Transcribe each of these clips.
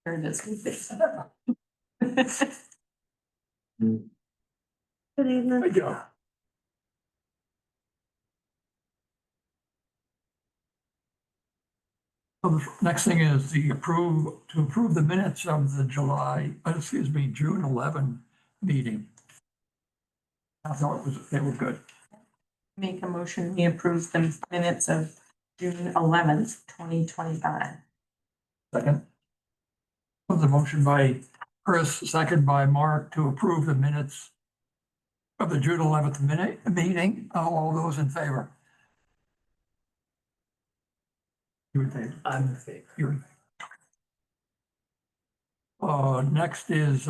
There it is. Good evening. Good job. So the next thing is to approve the minutes of the June 11 meeting. I thought they were good. Make a motion, we approve the minutes of June 11th, 2025. Second. The motion by Chris, second by Mark to approve the minutes of the June 11th meeting. All those in favor? You in favor? I'm in favor. You're in favor. Next is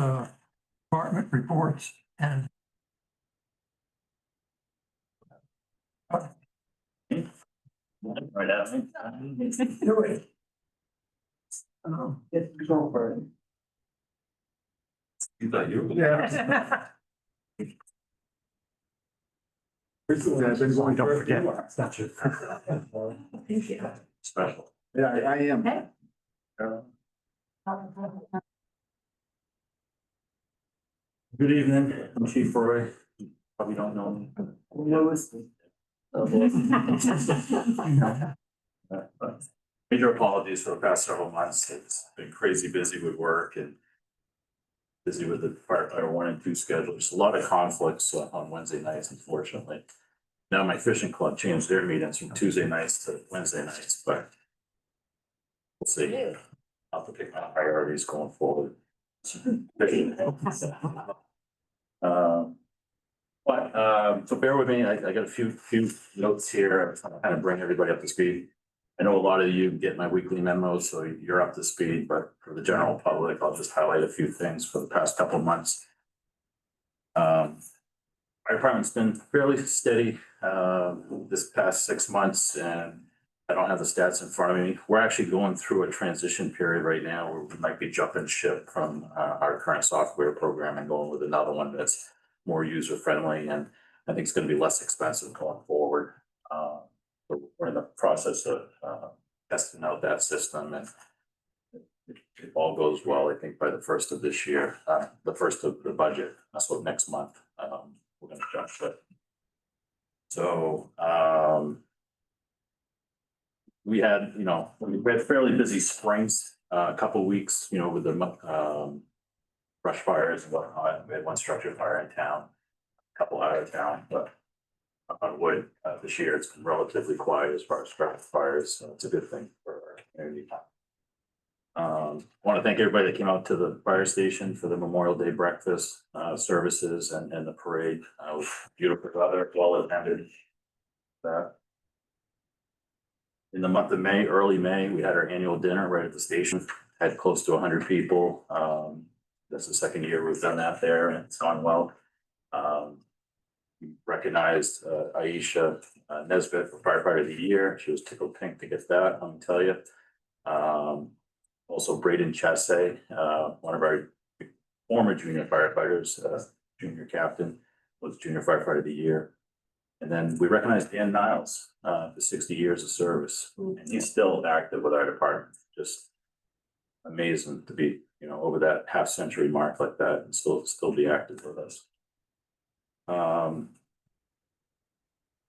department reports and Right at me. do it. Go for it. You thought you were. Yeah. Don't forget. That's your. Thank you. Special. Yeah, I am. Okay. Good evening, I'm Chief Roy. Probably don't know me. Lewis. Major apologies for the past several months. It's been crazy busy with work and busy with the firefighter 1 and 2 schedules. A lot of conflicts on Wednesday nights, unfortunately. Now my fishing club changed their meetings from Tuesday nights to Wednesday nights, but we'll see. I'll have to pick my priorities going forward. So bear with me, I got a few notes here, I'm kind of bring everybody up to speed. I know a lot of you get my weekly memos, so you're up to speed, but for the general public, I'll just highlight a few things for the past couple of months. Our department's been fairly steady this past 6 months, and I don't have the stats in front of me. We're actually going through a transition period right now where we might be jumping ship from our current software program and going with another one that's more user friendly, and I think it's going to be less expensive going forward. We're in the process of testing out that system, and if all goes well, I think by the first of this year, the first of the budget, that's what next month, we're going to jump ship. So we had fairly busy springs, a couple of weeks, with the brush fires and whatnot. We had one structure fire in town, a couple out of town, but on wood, this year it's been relatively quiet as far as structure fires, so it's a good thing for our community. I want to thank everybody that came out to the fire station for the Memorial Day breakfast services and the parade. It was beautiful weather, well attended. In the month of May, early May, we had our annual dinner right at the station. Had close to 100 people. That's the second year we've done that there, and it's gone well. We recognized Aisha Nesbitt for Firefighter of the Year. She was tickled pink to get that, let me tell you. Also Braden Chasse, one of our former junior firefighters, junior captain, was Junior Firefighter of the Year. And then we recognized Dan Niles for 60 years of service, and he's still active with our department. Just amazing to be, over that half-century mark like that and still be active with us.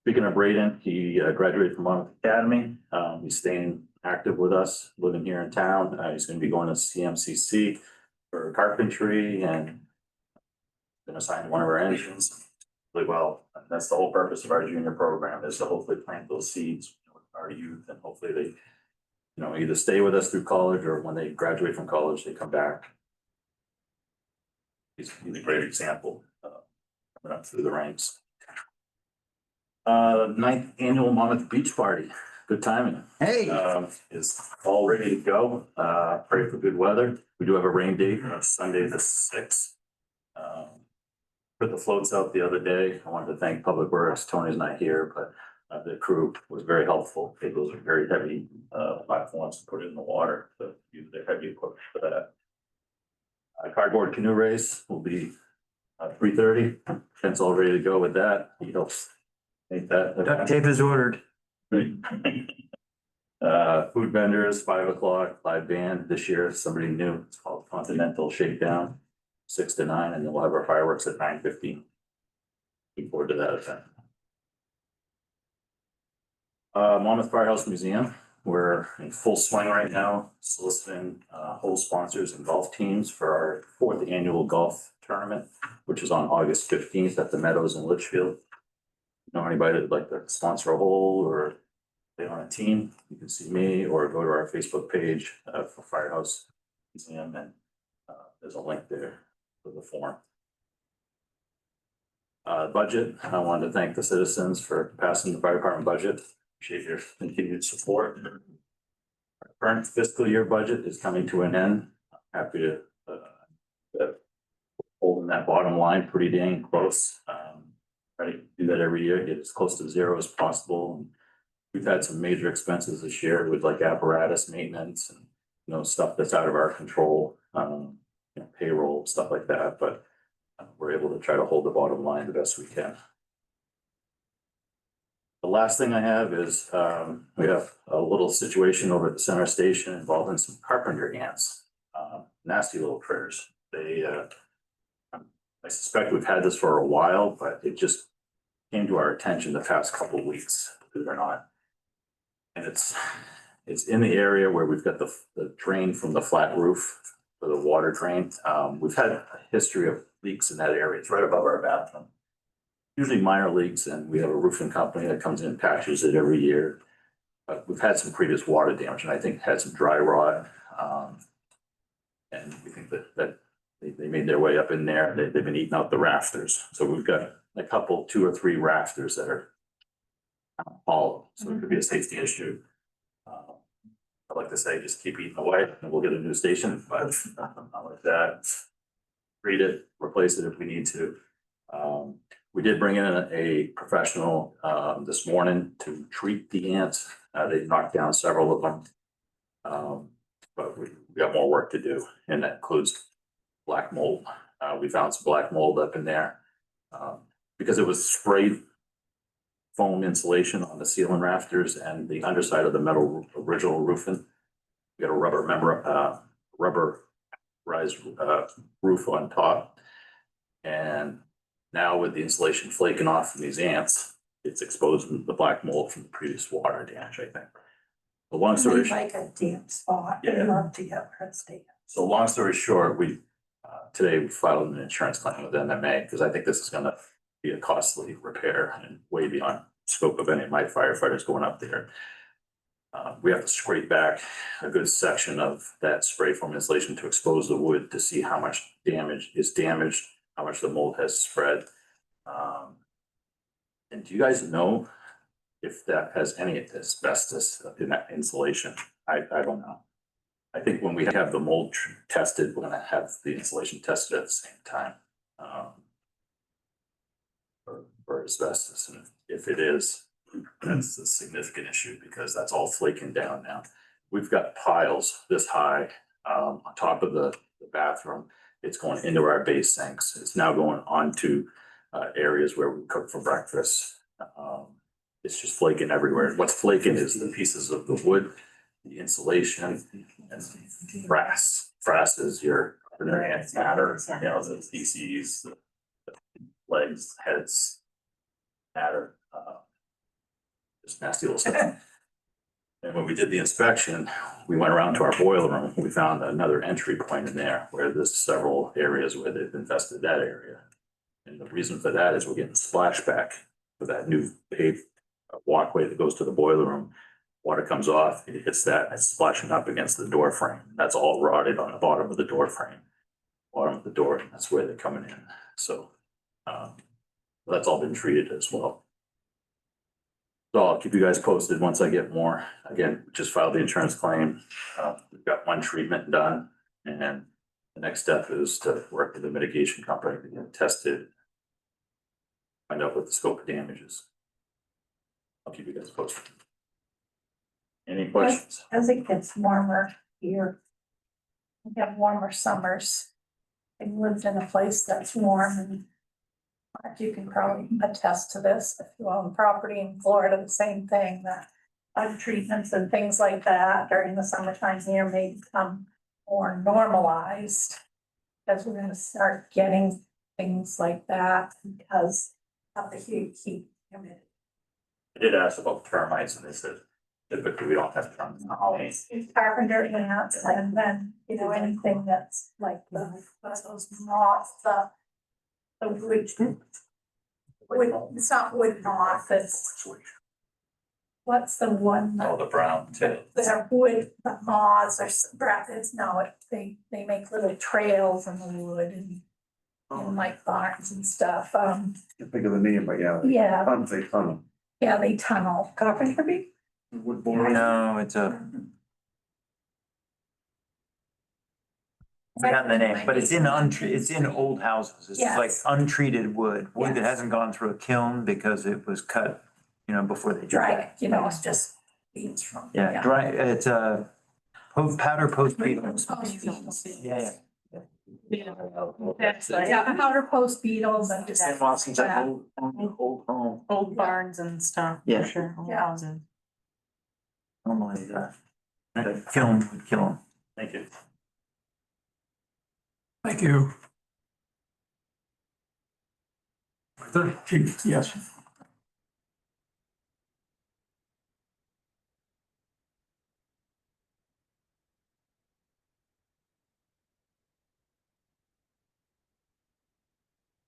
Speaking of Braden, he graduated from Monmouth Academy. He's staying active with us, living here in town. He's going to be going to CMCC for carpentry and been assigned to one of our engines. Really well. And that's the whole purpose of our junior program, is to hopefully plant those seeds with our youth, and hopefully they, either stay with us through college, or when they graduate from college, they come back. He's a great example coming up through the ranks. 9th annual Monmouth Beach Party. Good timing. Hey. Is all ready to go. Pray for good weather. We do have a rain date on Sunday the 6th. Put the floats out the other day. I wanted to thank Public Works. Tony's not here, but the crew was very helpful. Those are very heavy platforms to put in the water to use their heavy equipment for that. Cardboard canoe race will be 3:30. Ken's all ready to go with that. He helps make that. Duct tape is ordered. Food vendors, 5 o'clock, live band this year, somebody new, it's called Continental Shakedown, 6 to 9, and then we'll have our fireworks at 9:15. Looking forward to that event. Monmouth Firehouse Museum, we're in full swing right now, soliciting whole sponsors and golf teams for our 4th annual golf tournament, which is on August 15th at the Meadows in Litchfield. Know anybody that'd like to sponsor a hole or play on a team, you can see me or go to our Facebook page for Firehouse Museum, and there's a link there for the form. Budget, I wanted to thank the citizens for passing the fire department budget. Appreciate your continued support. Our current fiscal year budget is coming to an end. Happy to holding that bottom line pretty dang close. Try to do that every year, get as close to zero as possible. We've had some major expenses this year with like apparatus maintenance and, you know, stuff that's out of our control, you know, payroll, stuff like that, but we're able to try to hold the bottom line the best we can. The last thing I have is, we have a little situation over at the center station involving some carpenter ants, nasty little critters. They, I suspect we've had this for a while, but it just came to our attention the past couple of weeks, believe it or not. And it's in the area where we've got the drain from the flat roof for the water drain. We've had a history of leaks in that area. It's right above our bathroom. Usually minor leaks, and we have a roofing company that comes in and patches it every year. But we've had some previous water damage, and I think had some dry rot. And we think that they made their way up in there. They've been eating out the rafters. So we've got a couple, 2 or 3 rafters that are hollow, so it could be a safety issue. I'd like to say just keep eating away and we'll get a new station, but not like that. Treat it, replace it if we need to. We did bring in a professional this morning to treat the ants. They knocked down several of them. But we got more work to do, and that includes black mold. We found some black mold up in there because it was sprayed foam insulation on the ceiling rafters and the underside of the metal original roofing. We got a rubberized roof on top, and now with the insulation flaking off from these ants, it's exposing the black mold from the previous water damage, I think. The long story short, Like a damp spot, Yeah. I'd love to get where it's damp. so long story short, today we filed an insurance claim with MMA because I think this is gonna be a costly repair and way beyond scope of any of my firefighters going up there. We have to scrape back a good section of that spray foam insulation to expose the wood to see how much damage is damaged, how much the mold has spread. And do you guys know if that has any asbestos in that insulation? I don't know. I think when we have the mold tested, we're gonna have the insulation tested at the same time. For asbestos, and if it is, that's a significant issue because that's all flaking down now. We've got piles this high on top of the bathroom. It's going into our base sinks. It's now going onto areas where we cook for breakfast. It's just flaking everywhere. What's flaking is the pieces of the wood, the insulation, and frass. Frass is your organic matter, you know, the feces, the legs, heads, matter, just nasty little stuff. And when we did the inspection, we went around to our boiler room. We found another entry point in there where there's several areas where they've infested that area. And the reason for that is we're getting splashback for that new paved walkway that goes to the boiler room. Water comes off, it hits that, and it's splashing up against the door frame. That's all rotted on the bottom of the door frame. Bottom of the door, and that's where they're coming in. So that's all been treated as well. So I'll keep you guys posted once I get more. Again, just filed the insurance claim. We've got one treatment done, and the next step is to work with the mitigation company to get it tested. Find out what the scope of damage is. I'll keep you guys posted. Any questions? As it gets warmer here, we have warmer summers. and lived in a place that's warm and Mark, you can probably attest to this, if you own property in Florida, the same thing, that bug treatments and things like that during the summertime here may become more normalized. Because we're gonna start getting things like that because of the heat humidity. I did ask about termites and they said typically we don't have termites. It's carpenter ants and then, you know, anything that's like those moths, the wood, it's not wood moth, it's, what's the one? Oh, the brown tail. The wood, the moths or brackets, no, they make little trails in the wood and in like barns and stuff, Can't think of the name, but yeah. yeah, They tunnel. yeah, they tunnel. Carpenter bee? Wood boring. No, it's a, I forgot the name, but it's in it's in old houses. It's like Yes. untreated wood that Yes. hasn't gone through a kiln because it was cut, you know, before they Dry, dried. it, you know, it's just beans from. Yeah, dry, it's a powder post beetle. Post beetles. Yeah, That's like Yeah, powder post beetles and just. St. Watson's Yeah. old home. old barns and stuff, for Yeah. sure, old Yeah. houses. Normally, the kiln would kill them. Thank you. Thank you. Chief, yes.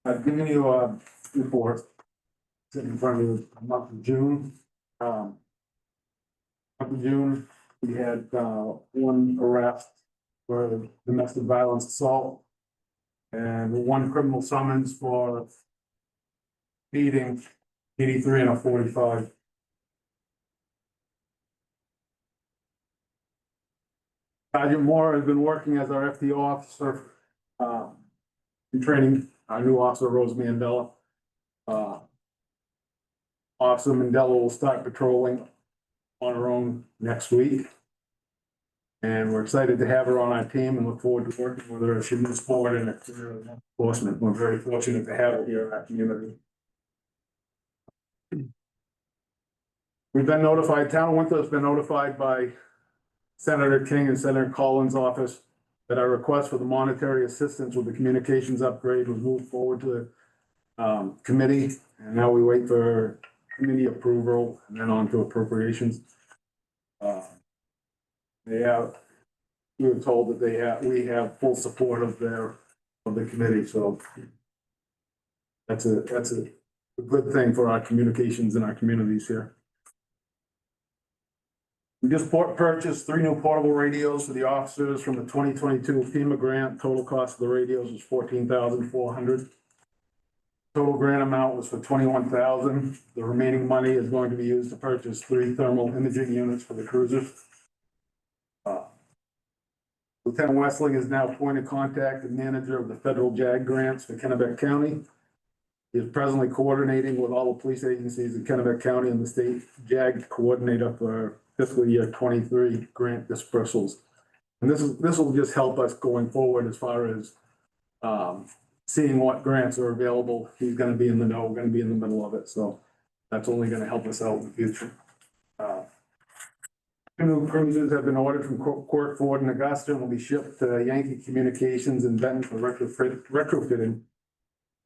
I've given you a report sitting in front of you, the month of June. Month of June, we had one arrest for domestic violence assault. And one criminal summons for speeding 83 and a 45. Sergeant Moore has been working as our FTO officer, in training our new officer, Rose Mandela. Officer Mandela will start patrolling on her own next week. And we're excited to have her on our team and look forward to working with her as she moves forward in her career in enforcement. We're very fortunate to have her here in our community. We've been notified, Town of Winthrop has been notified by Senator King and Senator Collins' office that our request for the monetary assistance with the communications upgrade was moved forward to the committee. And now we wait for committee approval and then on to appropriations. We were told that we have full support of the committee, so that's a good thing for our communications in our communities here. We just purchased 3 new portable radios for the officers from the 2022 FEMA grant. Total cost of the radios was $14,400. Total grant amount was for $21,000. The remaining money is going to be used to purchase 3 thermal imaging units for the cruisers. Lieutenant Westling is now point of contact and manager of the federal JAG grants for Kennebec County. He is presently coordinating with all the police agencies in Kennebec County and the state JAG coordinator for fiscal year 23 grant dispersals. And this will just help us going forward as far as seeing what grants are available. He's gonna be in the know, gonna be in the middle of it, so that's only gonna help us out in the future. 2 new cruisers have been ordered from Quirk Ford in Augusta and will be shipped to Yankee Communications in Benton for retrofitting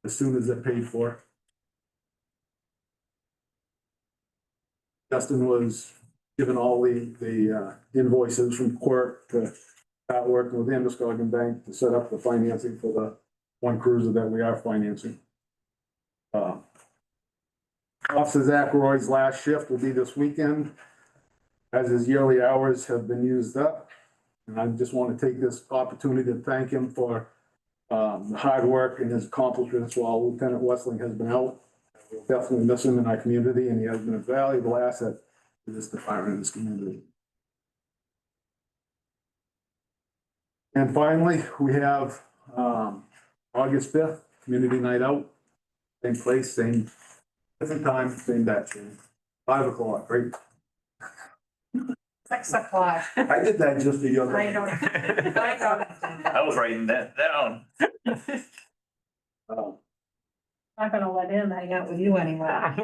as soon as they're paid for. Justin was given all the invoices from Quirk to start working with Androscoggin Bank to set up the financing for the one cruiser that we are financing. Officer Zach Roy's last shift will be this weekend, as his yearly hours have been used up. And I just want to take this opportunity to thank him for the hard work and his accomplishments while Lieutenant Westling has been out. We'll definitely miss him in our community, and he has been a valuable asset to this department and this community. And finally, we have August 5th, Community Night Out. Same place, same different time, same batch. 5 o'clock, right? 6 o'clock. I did that just the other. I don't, I don't. I was writing that down. Oh, Not gonna let him hang out with you anymore.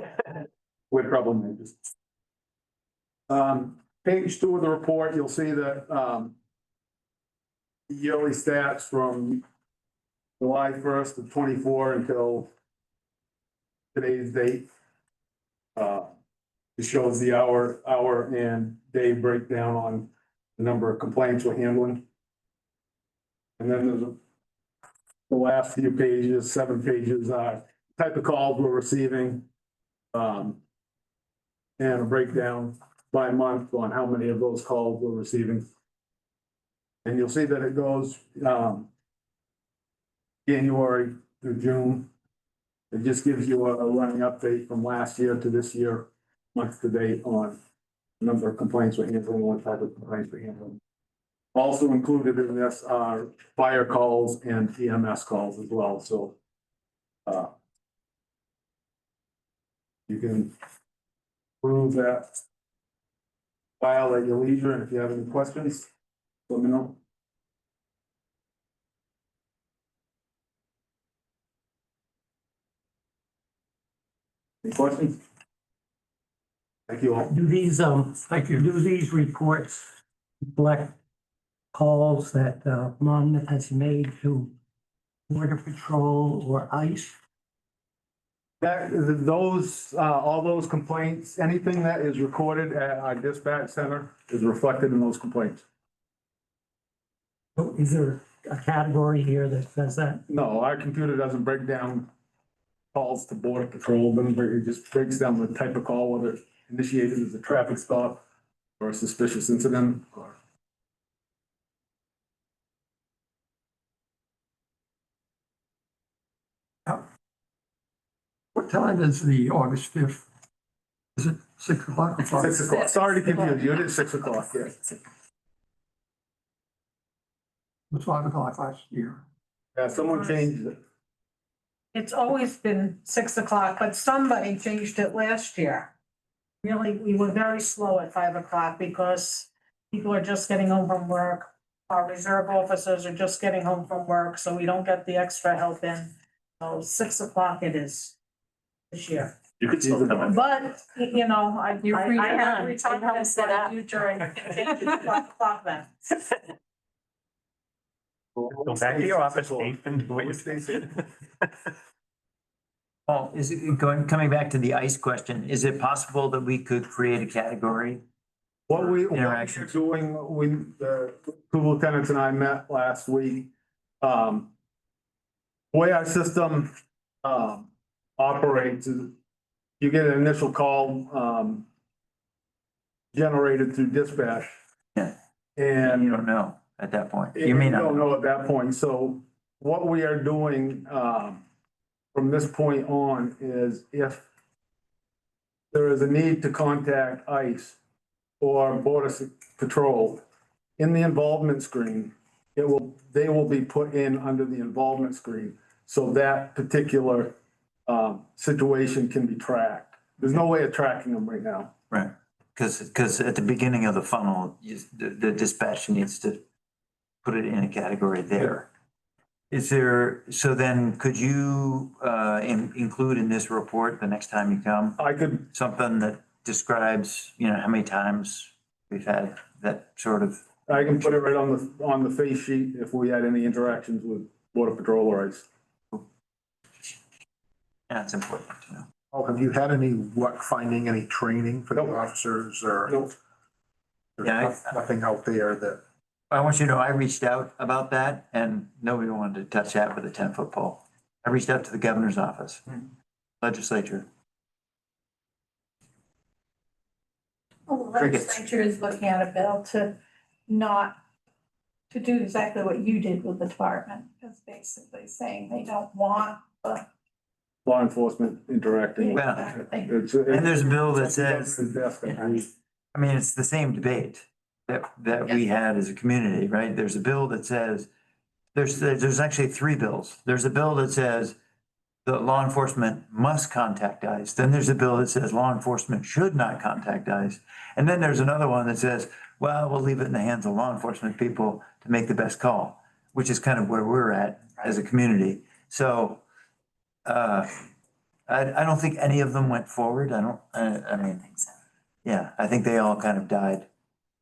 we're troublemakers. Page 2 of the report, you'll see that, yearly stats from July 1st of 24 until today's date. It shows the hour and day breakdown on the number of complaints we're handling. And then there's the last few pages, 7 pages, type of calls we're receiving. And a breakdown by month on how many of those calls we're receiving. And you'll see that it goes, January through June. It just gives you a running update from last year to this year, month to date on the number of complaints we're handling, what type of complaints we're handling. Also included in this are fire calls and EMS calls as well, so. You can prove that file at your leisure, and if you have any questions, let me know. Any questions? Thank you all. Do these, thank you, do these reports reflect calls that, Monmouth has made to Border Patrol or ICE? All those complaints, anything that is recorded at our dispatch center is reflected in those complaints. So is there a category here that says that? No, our computer doesn't break down calls to Border Patrol, but it just breaks down the type of call, whether it's initiated as a traffic stop or a suspicious incident or. What time is the August 5th? Is it 6 o'clock or 5? 6 o'clock, sorry to confuse you, it is 6 o'clock, yes. It was 5 o'clock last year. Yeah, someone changed it. It's always been 6 o'clock, but somebody changed it last year. Really, we were very slow at 5 o'clock because people are just getting home from work. Our reserve officers are just getting home from work, so we don't get the extra help in. So 6 o'clock it is this year. You could still come in. But, you know, You're free to I have run. retirement I have set up. future and change it to 5 o'clock then. Go back to your office, Dave, and do what you say. Paul, is it coming back to the ICE question, is it possible that we could create a category? What we're Interactions. doing, the 2 lieutenants and I met last week. The way our system, operates is you get an initial call, generated through dispatch. Yeah. And You don't know at that point. You you may not don't know. know at that point. So what we are doing, from this point on is if there is a need to contact ICE or Border Patrol, in the involvement screen, they will be put in under the involvement screen. So that particular, situation can be tracked. There's no way of tracking them right now. Right, because at the beginning of the funnel, the dispatch needs to put it in a category there. Is there, so then could you include in this report the next time you come, I could, something that describes, how many times we've had that sort of, I can put it right on the face sheet if we had any interactions with Border Patrol or ICE. it's important to know. Oh, have you had any luck finding any training for the Nope. officers or? Nope. There's Yeah, nothing out there that, I want you to know, I reached out about that and nobody wanted to touch that with a 10-foot pole. I reached out to the governor's office, legislature. Well, the legislature is looking at a bill to do exactly what you did with the department. It's basically saying they don't want the. Law enforcement interacting. with- Well, It's- And there's a bill that it's on the says, governor's desk, I believe. I mean, it's the same debate that we had as a community, right? There's a bill that says, there's actually 3 bills. There's a bill that says that law enforcement must contact ICE. Then there's a bill that says law enforcement should not contact ICE. And then there's another one that says well, we'll leave it in the hands of law enforcement people to make the best call, which is kind of where we're at as a community. So, I don't think any of them went forward. I mean, yeah, I think they all kind of died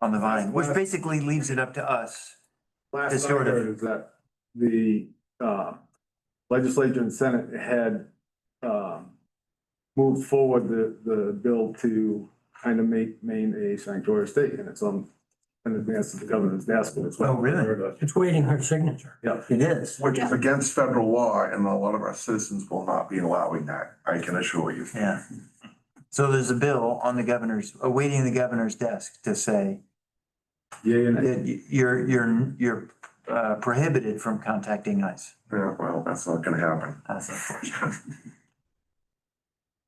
on the vine, which basically leaves it up to us. Last It's I sort of- heard is that the legislature and Senate had moved forward the bill to kind of make Maine a sanctuary state, and it's on in advance of the governor's desk. And it's Oh, really? It's waiting her signature. Yeah. It is. Which is against federal law, and a lot of our citizens will not be allowing that, I can assure you. Yeah. So there's a bill on the governor's, awaiting the governor's desk to say Yeah, and that you're prohibited from contacting ICE. Yeah, well, that's not gonna happen. That's unfortunate.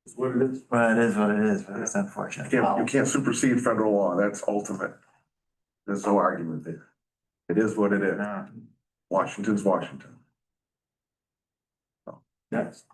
it's what it is. Well, it is what it is, but it's unfortunate. You can't supersede federal law, that's ultimate. There's no argument there. It is what it is. No. Washington's Washington. Next.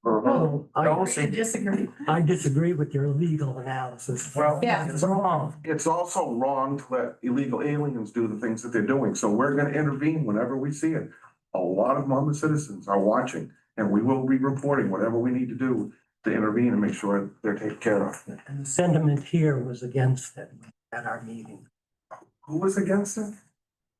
Well, I disagree. I disagree with your legal analysis. Well, Yeah. It's wrong. it's also wrong to let illegal aliens do the things that they're doing, so we're gonna intervene whenever we see it. A lot of Monmouth citizens are watching, and we will be reporting whatever we need to do to intervene and make sure they're taken care of. And the sentiment here was against it at our meeting. Who was against it?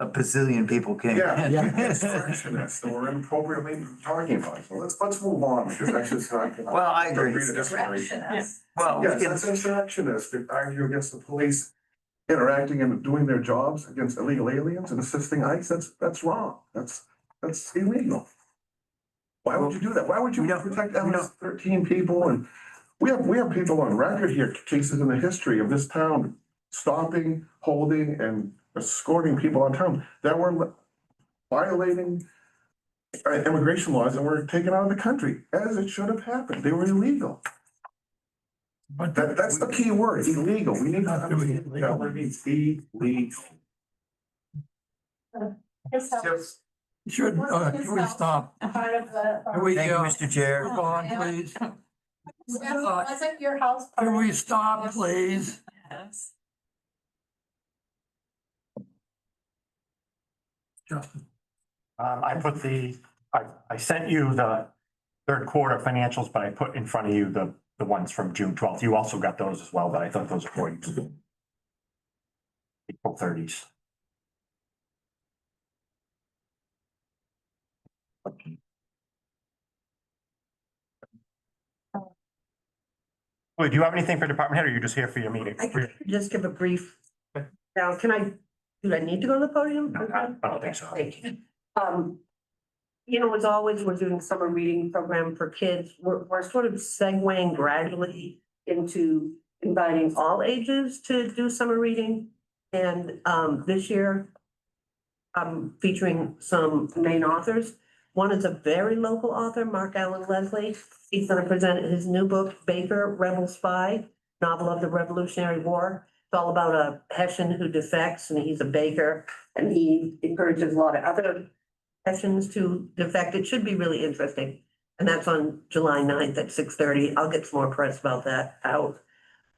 A bazillion people came. Yeah, Yeah. insurrectionists that we're inappropriately talking about, so let's move on, because that's just not. Well, I agree. Directionist. Well, Yes, that's insurrectionists that argue against the police interacting and doing their jobs against illegal aliens and assisting ICE, that's wrong, that's illegal. Why would you do that? Why would you We don't- protect we don't- those 13 people? And we have people on record here, cases in the history of this town stopping, holding, and escorting people on town that were violating immigration laws and were taken out of the country, as it should have happened. They were illegal. But That's the key word, illegal. We need to Not doing it understand that word means illegal. His house, should, can we stop? part of the. Can we, Thank you, Mr. Chair. move on, please? Wasn't your house? part Can of we the- stop, please? Yes. Justin, I sent you the third quarter financials, but I put in front of you the ones from June 12th. You also got those as well, but I thought those were for you. April 30s. Wait, do you have anything for department head, or are you just here for your meeting? I could just give a brief, now, do I need to go to the podium? I don't think so. Thank you. You know, as always, we're doing summer reading program for kids. We're sort of segueing gradually into inviting all ages to do summer reading. And, this year, I'm featuring some main authors. One is a very local author, Mark Allen Leslie. He's gonna present his new book, Baker, Rebel Spy, Novel of the Revolutionary War. It's all about a Hessian who defects, and he's a baker, and he encourages a lot of other Hessians to defect. It should be really interesting. And that's on July 9th at 6:30. I'll get some more press about that out.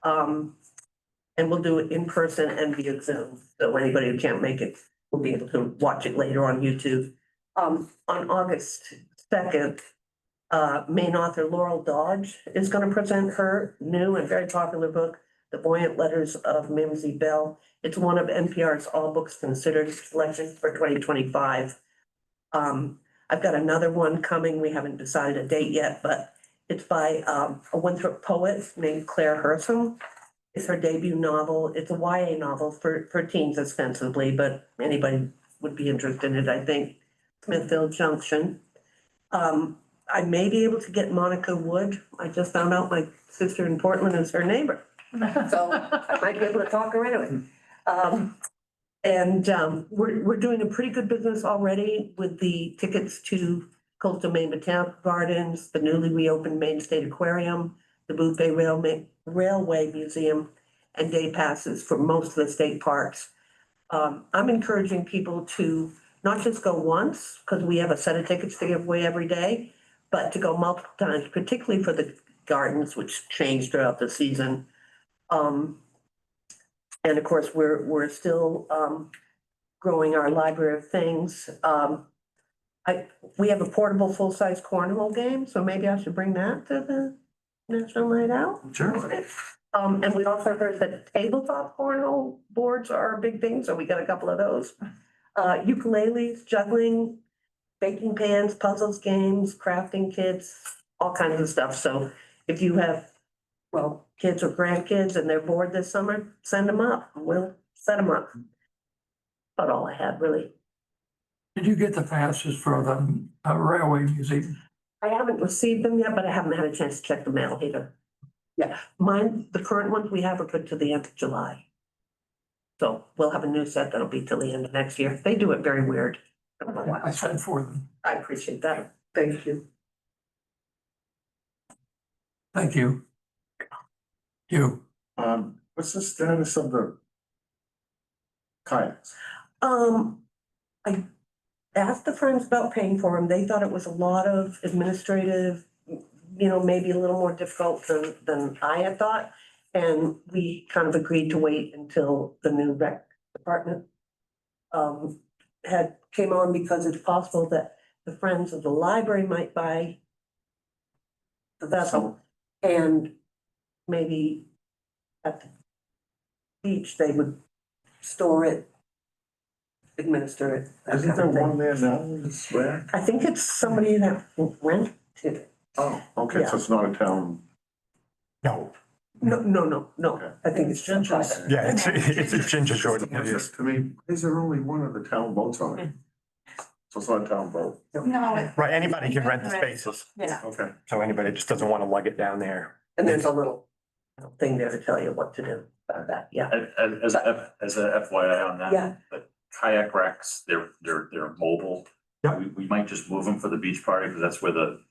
And we'll do it in person and via Zoom. So anybody who can't make it will be able to watch it later on YouTube. On August 2nd, main author Laurel Dodge is gonna present her new and very popular book, The Buoyant Letters of Mimsy Bell. It's one of NPR's All Books Considered selection for 2025. I've got another one coming. We haven't decided a date yet, but it's by a Winthrop poet named Claire Hersom. It's her debut novel. It's a YA novel for teens ostensibly, but anybody would be interested in it, I think. Smithfield Junction. I may be able to get Monica Wood. I just found out my sister in Portland is her neighbor. So I might be able to talk her into it. We're doing a pretty good business already with the tickets to Coastal Maine Botanical Gardens, the newly reopened Maine State Aquarium, the Booth Bay Railway Museum, and day passes for most of the state parks. I'm encouraging people to not just go once, because we have a set of tickets to give away every day, but to go multiple times, particularly for the gardens, which change throughout the season. And of course, we're still, growing our library of things. We have a portable full-size cornhole game, so maybe I should bring that to the National Night Out. Sure. And we also heard that tabletop cornhole boards are a big thing, so we got a couple of those. Ukuleles, juggling, baking pans, puzzles, games, crafting kits, all kinds of stuff. So if you have, well, kids or grandkids and they're bored this summer, send them up. We'll set them up. About all I had, really. Did you get the passes for the railway museum? I haven't received them yet, but I haven't had a chance to check the mail either. Yeah, mine, the current ones we have are good to the end of July. So we'll have a new set that'll be till the end of next year. They do it very weird. I don't know why. I sent for them. I appreciate that. Thank you. Thank you. You. What's the status of the kayaks? I asked the friends about paying for them. They thought it was a lot of administrative, maybe a little more difficult than I had thought. And we kind of agreed to wait until the new rec department came on, because it's possible that the friends of the library might buy the vessel, and maybe at the beach, they would store it, administer it. that Isn't kind there of thing. one there now, I swear? I think it's somebody that rented it. Oh, okay, so it's not a town. No, No. Okay. I think it's just private. yeah, it's Ginger Jordan. Just to me, why is there only one of the town boats on it? So it's not a town boat, No, it- Right, anybody can rent the spaces, Yeah. okay. so anybody just doesn't want to lug it down there. And there's a little thing there to tell you what to do about that, yeah. As a FYI on that. Yeah. But kayak racks, they're mobile. Yep. We might just move them for the beach party, because that's where the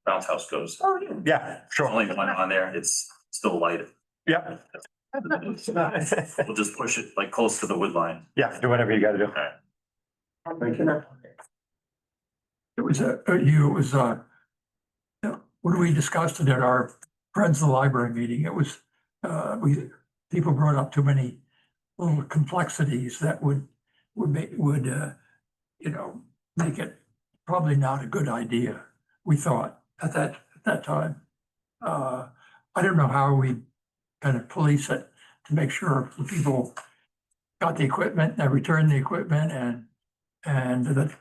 bounce house goes. Oh, yeah. Yeah, sure. Only one on there, it's still light. Yeah. We'll just push it like close to the wood line. Yeah, do whatever you gotta do. Okay. I'm looking up on it. It was, when we discussed it at our Friends of the Library meeting, it was, people brought up too many little complexities that would make it probably not a good idea, we thought at that time. I don't know how we kind of police it to make sure the people got the equipment, they returned the equipment, and that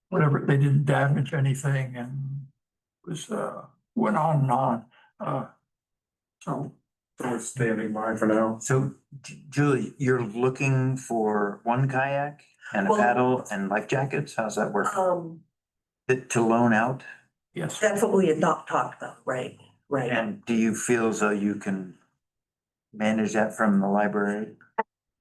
whatever, they didn't damage anything, and it was, went on and on. So So we're standing by for now. So Julie, you're looking for one kayak and a Well- paddle and life jackets? How's that work? To loan out? yes, That's what we had talked about, right? Right. And do you feel as though you can manage that from the library?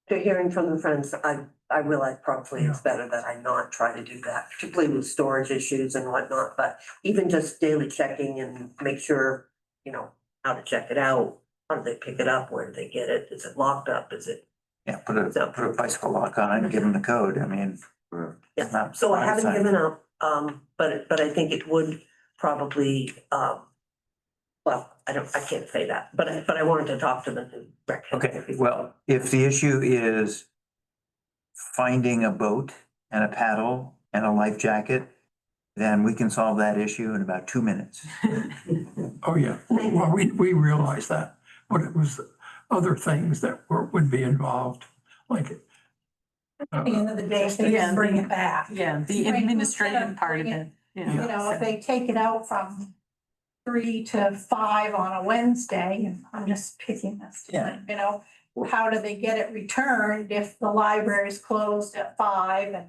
After hearing from the friends, I realize probably it's better that I not try to do that, particularly with storage issues and whatnot, but even just daily checking and make sure, how to check it out. How do they pick it up? Where do they get it? Is it locked up? Is it? Yeah, put a bicycle lock on it and give them the code. I mean. Yeah, not so I haven't rocket given up, but I think it would probably, well, I can't say that, but I wanted to talk to the new rec. Okay, well, if the issue is finding a boat and a paddle and a life jacket, then we can solve that issue in about 2 minutes. oh, yeah, well, we realized that, but it was other things that would be involved, like. At the end of the day, they just bring it back. Yeah, the Right, administrative instead of part of bringing- it. You know, if they take it out from 3 to 5 on a Wednesday, and I'm just picking this time, how do they get it returned if the library's closed at 5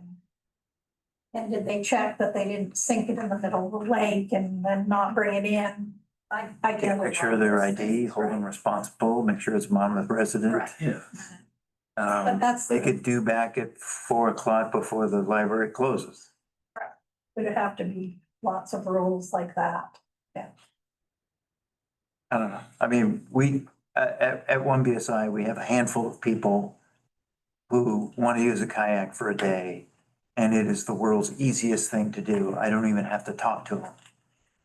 and did they check that they didn't sink it in the middle of the lake and then not bring it in? I Take get a picture of their ID, hold them responsible, make sure it's a Monmouth resident. Correct. Yeah. But that's, They could due back at 4 o'clock before the library closes. there'd have to be lots of rules like that. I don't know. I mean, at One BSI, we have a handful of people who want to use a kayak for a day, and it is the world's easiest thing to do. I don't even have to talk to them.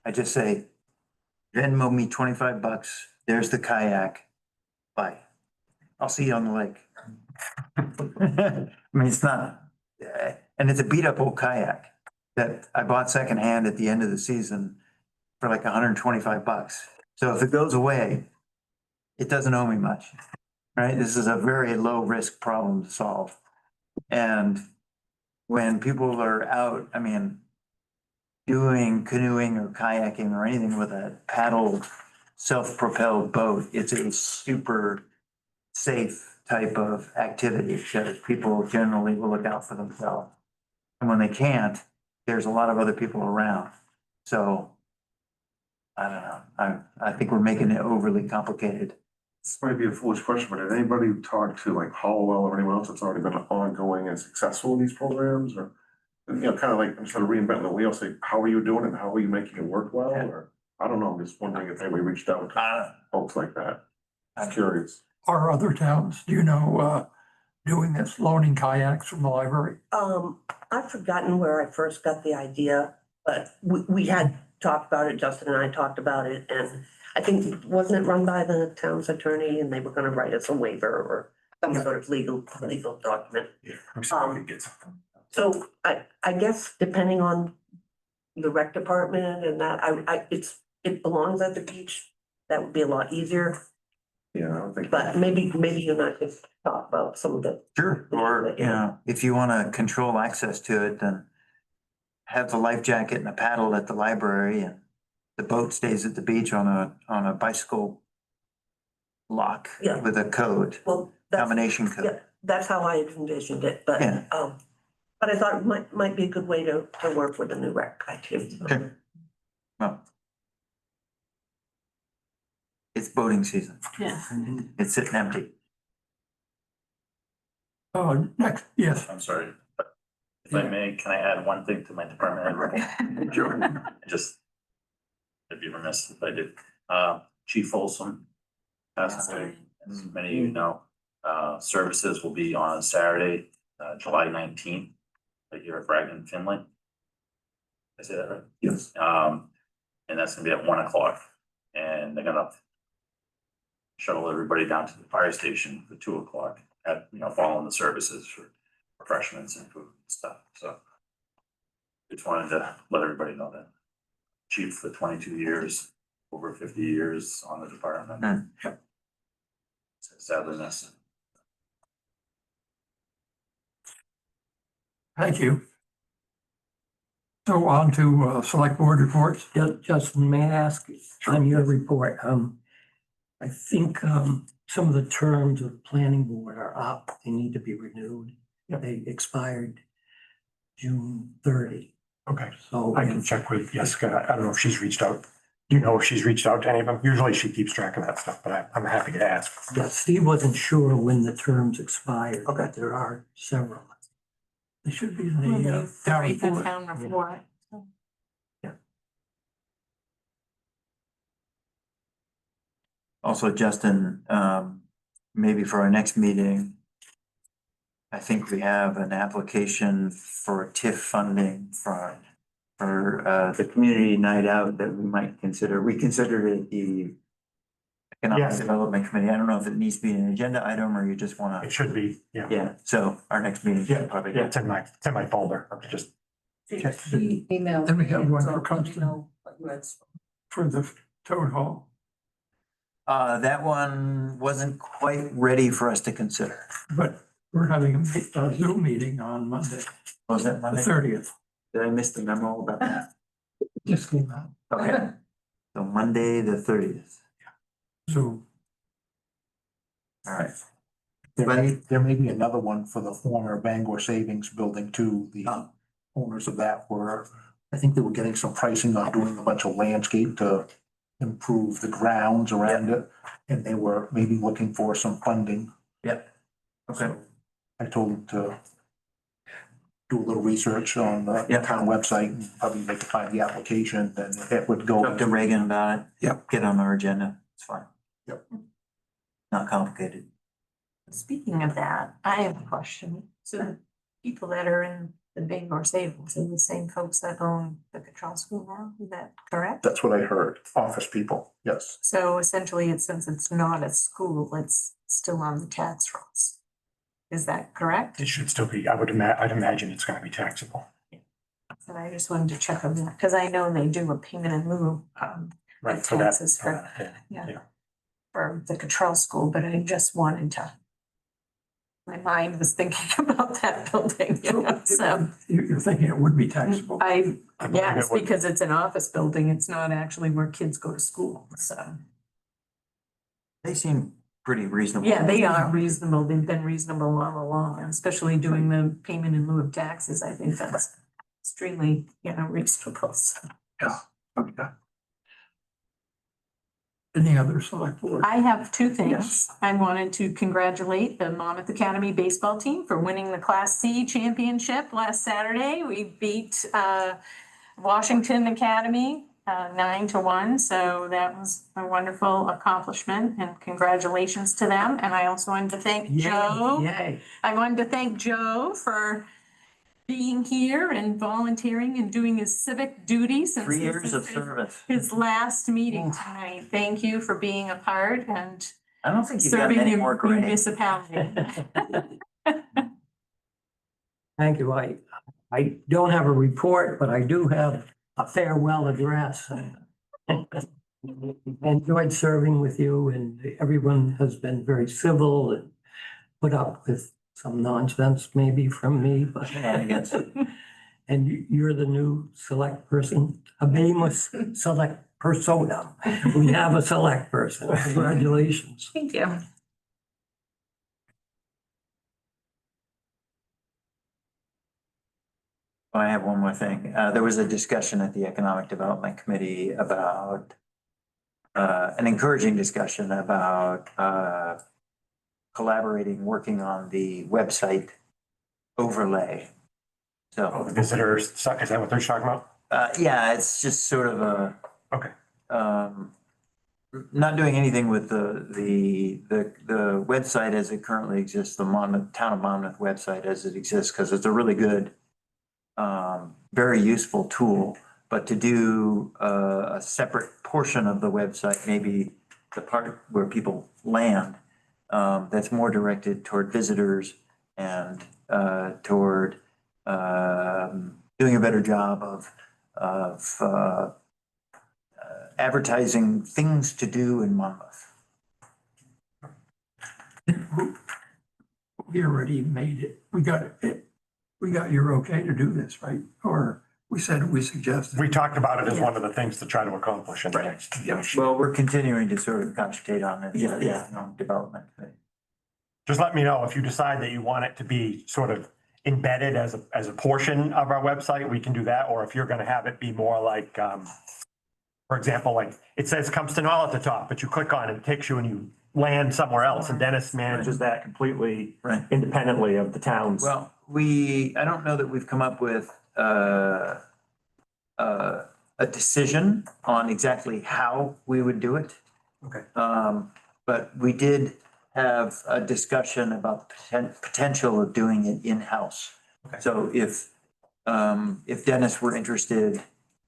I just say, Venmo me $25. There's the kayak. Bye. I'll see you on the lake. I mean, it's not, and it's a beat up old kayak that I bought secondhand at the end of the season for like $125. So if it goes away, it doesn't owe me much, right? This is a very low risk problem to solve. And when people are out, I mean, doing canoeing or kayaking or anything with a paddled, self-propelled boat, it's a super safe type of activity because people generally will look out for themselves. And when they can't, there's a lot of other people around. So I don't know. I think we're making it overly complicated. This might be a foolish question, but did anybody talk to like Hollowell or anyone else that's already been ongoing and successful in these programs? Or, you know, kind of like instead of reinventing the wheel, say, how are you doing and how are you making it work well? Or, I don't know, I'm just wondering if anybody reached out to folks like that. I'm curious. Are other towns, do you know, doing this, loaning kayaks from the library? I've forgotten where I first got the idea, but we had talked about it, Justin and I talked about it, and I think, wasn't it run by the town's attorney and they were gonna write us a waiver or some sort of legal document? I'm sorry, we get something. So I guess depending on the rec department and that, it belongs at the beach. That would be a lot easier, Yeah, I don't think. but maybe you and I could talk about some of the. Sure. Or, you know, if you want to control access to it, then have the life jacket and a paddle at the library and the boat stays at the beach on a bicycle lock Yeah. with a code, Well, that's, combination code. yeah, that's how I envisioned it, but, Yeah. but I thought it might be a good way to work with the new rec guy too. Okay. Well, it's boating season. Yeah. It's sitting empty. Next, yes. I'm sorry, but if I may, can I add one thing to my department? head? Sure. Just, I'd be remiss if I did. Chief Folsom passed away, as many of you know. Services will be on Saturday, July 19th, right here at Bragton, Finley. Did I say that right? Yes. And that's gonna be at 1 o'clock. And they're gonna shuttle everybody down to the fire station for 2 o'clock at, following the services for refreshments and food and stuff, so. Just wanted to let everybody know that. Chief for 22 years, over 50 years on the department. Yep. Sadly missed. Thank you. So on to select board reports. Justin, may I ask on your report, I think, some of the terms of the planning board are up. They need to be renewed. They expired June 30. Okay, So I can check with Jessica. I don't know if she's reached out. Do you know if she's reached out to any of them? Usually she keeps track of that stuff, but I'm happy to ask. yeah, Steve wasn't sure when the terms expired, Okay. but there are several. They should be in the town Read the report. town report. Also, Justin, maybe for our next meeting, I think we have an application for TIF funding for the community night out that we might consider. We considered it the Economic Yes. Development Committee. I don't know if it needs to be an agenda item or you just It wanna, should be, yeah. yeah, so our next meeting. Yeah, probably. yeah, it's in my folder. I'm just, Email. Then we have one for Constance for the toad hall. That one wasn't quite ready for us to consider. But we're having a Zoom meeting on Monday, Was that the Monday? 30th. Did I miss the memo about that? Just came out. Okay, so Monday, the 30th. Zoom. All right. There may be another one for the former Bangor Savings Building too. The owners of that were, I think they were getting some pricing on doing a bunch of landscape to improve the grounds around it. And they were maybe looking for some funding. Yep. Okay. I told them to do a little research on the Yep. town website and probably they could find the application, then it would go. Talk to Reagan about it. Yep. Get on our agenda. It's fine. Yep. Not complicated. Speaking of that, I have a question. So the people that are in the the Bangor Savings, and the same folks that own the Cottrell School now, is that correct? That's what I heard, office people, yes. So essentially, since it's not a school, it's still on the tax rolls. Is that correct? It should still be, I'd imagine it's gonna be taxable. And I just wanted to check on that, because I know they do a payment in lieu, Right, for taxes for, yeah. for the Cottrell School, but I just wanted to. My mind was thinking about that building, you know, so You're thinking it would be taxable. I, I believe yes, it would. because it's an office building, it's not actually where kids go to school, so. They seem pretty reasonable. Yeah, they are reasonable, they've been reasonable all along, especially doing the payment in lieu of taxes, I think that's extremely, reasonable, so. Okay. Any other select board? I have two things. Yes. I wanted to congratulate the Monmouth Academy baseball team for winning the Class C championship last Saturday. We beat Washington Academy 9-1, so that was a wonderful accomplishment and congratulations to them. And I also wanted to thank Joe. Yay. I wanted to thank Joe for being here and volunteering and doing his civic duties. Since 3 this years is of service. his last meeting tonight. Thank you for being a part and I don't think you've got serving many your more grades. municipality. Thank you. I don't have a report, but I do have a farewell address. I enjoyed serving with you, and everyone has been very civil and put up with some nonsense maybe from me, but. Shenanigans. And you're the new select person, a nameless select persona. We have a select person. Congratulations. Thank you. I have one more thing. There was a discussion at the Economic Development Committee about an encouraging discussion about collaborating, working on the website overlay. Oh, the So, visitors, is that what they're talking about? yeah, it's just sort of a. Okay. Not doing anything with the website as it currently exists, the Monmouth, Town of Monmouth website as it exists, because it's a really good, very useful tool. But to do a separate portion of the website, maybe the part where people land, that's more directed toward visitors and toward doing a better job of advertising things to do in Monmouth. We already made it. We got it. We got your okay to do this, right? Or we said we suggested. We talked about it as one of the things to try to accomplish in the next. Yeah. Well, we're continuing to sort of concentrate on it. Development. Just let me know if you decide that you want it to be sort of embedded as a portion of our website, we can do that. Or if you're gonna have it be more like, for example, like it says Compton Hall at the top, but you click on it, it takes you and you land somewhere else, and Dennis manages that completely Right. independently of the town's. Well, I don't know that we've come up with a decision on exactly how we would do it. Okay. But we did have a discussion about the potential of doing it in-house. Okay. So if Dennis were interested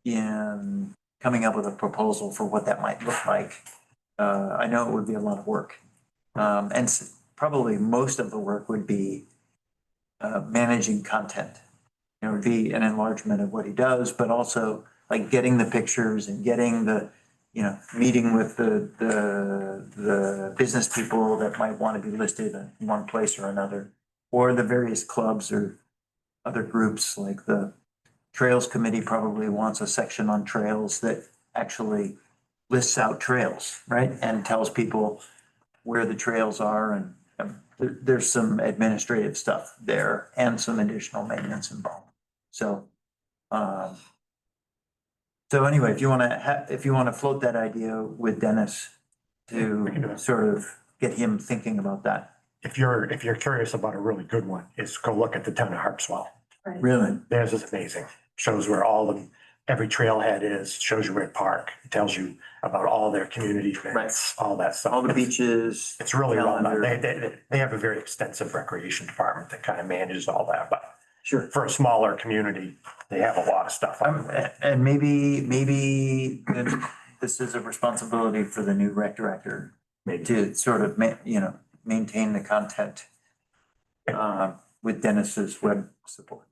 in coming up with a proposal for what that might look like, I know it would be a lot of work. And probably most of the work would be managing content. It would be an enlargement of what he does, but also like getting the pictures and getting the, meeting with the business people that might want to be listed in one place or another, or the various clubs or other groups, like the Trails Committee probably wants a section on trails that actually lists out trails, right? And tells people where the trails are, and there's some administrative stuff there and some additional maintenance involved. So, anyway, if you want to float that idea with Dennis We can do to that. sort of get him thinking about that. If you're curious about a really good one, is go look at the town of Harpswell. Really? Theirs is amazing. Shows where every trailhead is, shows you where to park. It tells you about all their community events, all that stuff. All the beaches. It's really well done. calendar. They have a very extensive recreation department that kind of manages all that, but Sure. for a smaller community, they have a lot of stuff. And maybe then this is a responsibility for the new rec director to sort of maintain the content with Dennis's web support.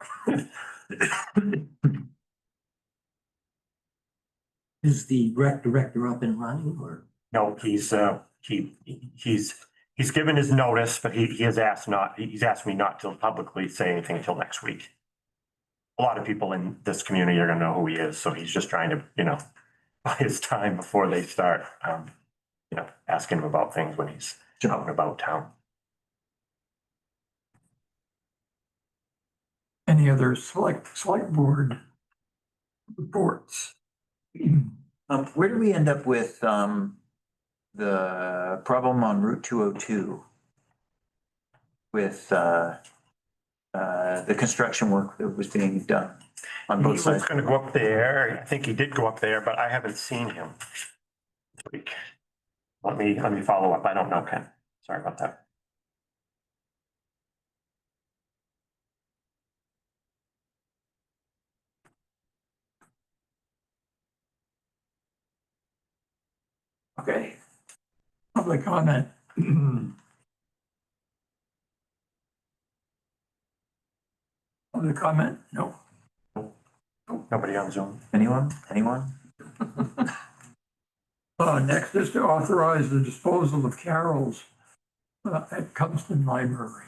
Is the rec director up and running or? No, he's given his notice, but he's asked me not to publicly say anything until next week. A lot of people in this community are gonna know who he is, so he's just trying to, buy his time before they start, asking him about things when he's out and about town. Any other select board reports? Where do we end up with the problem on Route 202? With the construction work that was being done on He both was sides? gonna go up there. I think he did go up there, but I haven't seen him this week. Let me follow up. I don't know, Ken. Sorry about that. Okay. Public comment. Public comment? No. Nobody on Zoom. Anyone? Next is to authorize the disposal of carols at Cumston Library.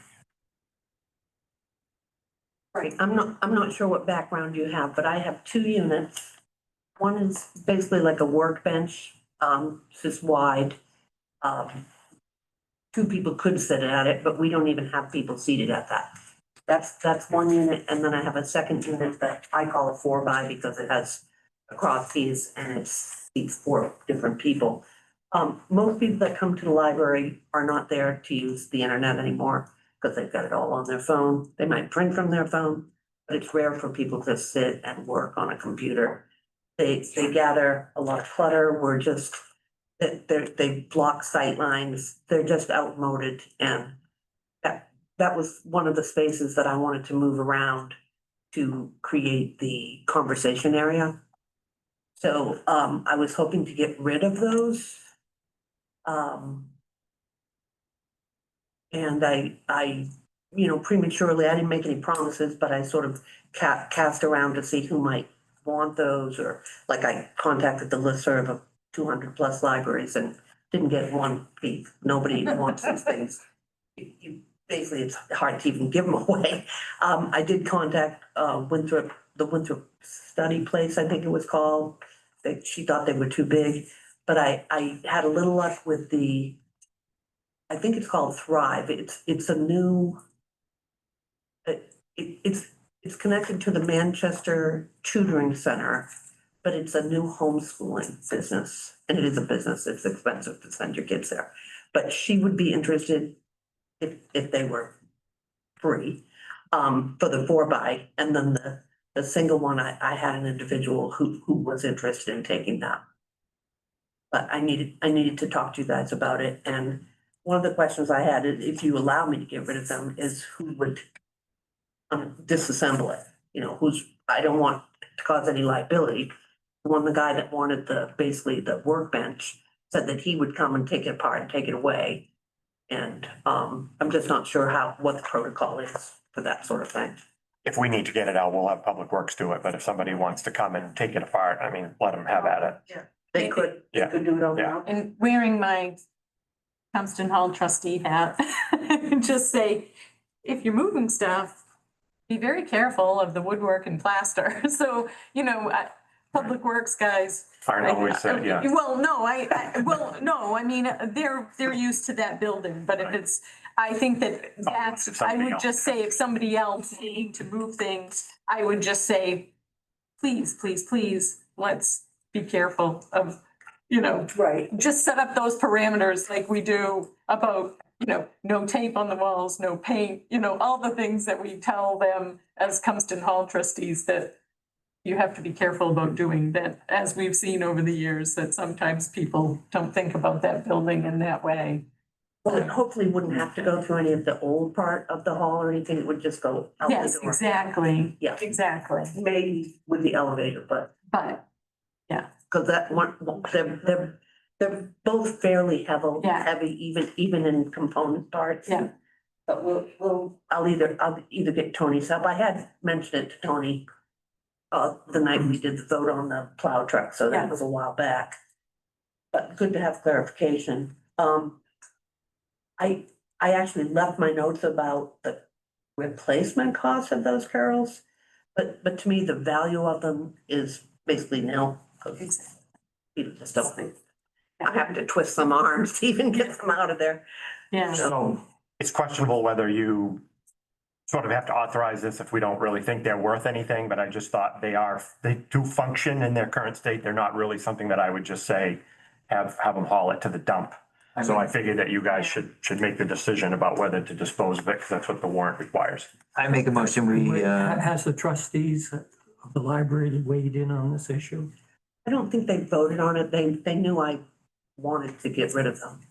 Right, I'm not sure what background you have, but I have 2 units. One is basically like a workbench, it's just wide. 2 people could sit at it, but we don't even have people seated at that. That's 1 unit, and then I have a second unit that I call a 4x because it has a cross keys and it seats 4 different people. Most people that come to the library are not there to use the internet anymore because they've got it all on their phone. They might print from their phone, but it's rare for people to sit and work on a computer. They gather a lot of clutter. They block sight lines. They're just outmoded, and that was one of the spaces that I wanted to move around to create the conversation area. So I was hoping to get rid of those. And I prematurely, I didn't make any promises, but I sort of cast around to see who might want those, or like I contacted the listserv of 200+ libraries and didn't get one peep. Nobody wants these things. Basically, it's hard to even give them away. I did contact the Winthrop Study Place, I think it was called. She thought they were too big, but I had a little luck with I think it's called Thrive. It's a new, it's connected to the Manchester Tutoring Center, but it's a new homeschooling business. And it is a business. It's expensive to send your kids there. But she would be interested if they were free for the 4x. And then the single one, I had an individual who was interested in taking that. But I needed to talk to you guys about it. And one of the questions I had, if you allow me to get rid of them, is who would disassemble it? I don't want to cause any liability. The guy that wanted basically the workbench said that he would come and take it apart and take it away. And I'm just not sure what the protocol is for that sort of thing. If we need to get it out, we'll have Public Works do it, but if somebody wants to come and take it apart, let them have at it. Yeah. They could do it on their own. And wearing my Cumston Hall trustee hat, just say, if you're moving stuff, be very careful of the woodwork and plaster. So, Public Works guys. Aren't always said, yeah. Well, no, they're used to that building, but if I think I would just say, if somebody else needing to move things, I would just say, please, please, please, let's be careful of, Right. just set up those parameters like we do about, no tape on the walls, no paint, all the things that we tell them as Cumston Hall trustees that you have to be careful about doing, that, as we've seen over the years, that sometimes people don't think about that building in that way. Well, it hopefully wouldn't have to go through any of the old part of the hall or anything, it would just go out the door. Yes, exactly. Yeah. Exactly. Maybe with the elevator, but, But, cause that one, they're both fairly Yeah. heavy, even in component parts. Yeah. But I'll either get Tony's help. I had mentioned it to Tony the night we did the vote on the plow truck, so that Yeah. was a while back. But good to have clarification. I actually left my notes about the replacement cost of those carols. But to me, the value of them is basically nil. 'Cause people just don't think. I'm having to twist some arms to even get them out of there. yeah. So it's questionable whether you sort of have to authorize this if we don't really think they're worth anything, but I just thought they do function in their current state. They're not really something that I would just say, have them haul it to the dump. So I figured that you guys should make the decision about whether to dispose of it, because that's what the warrant requires. I make a motion, Has the trustees of the library weighed in on this issue? I don't think they voted on it. They knew I wanted to get rid of them.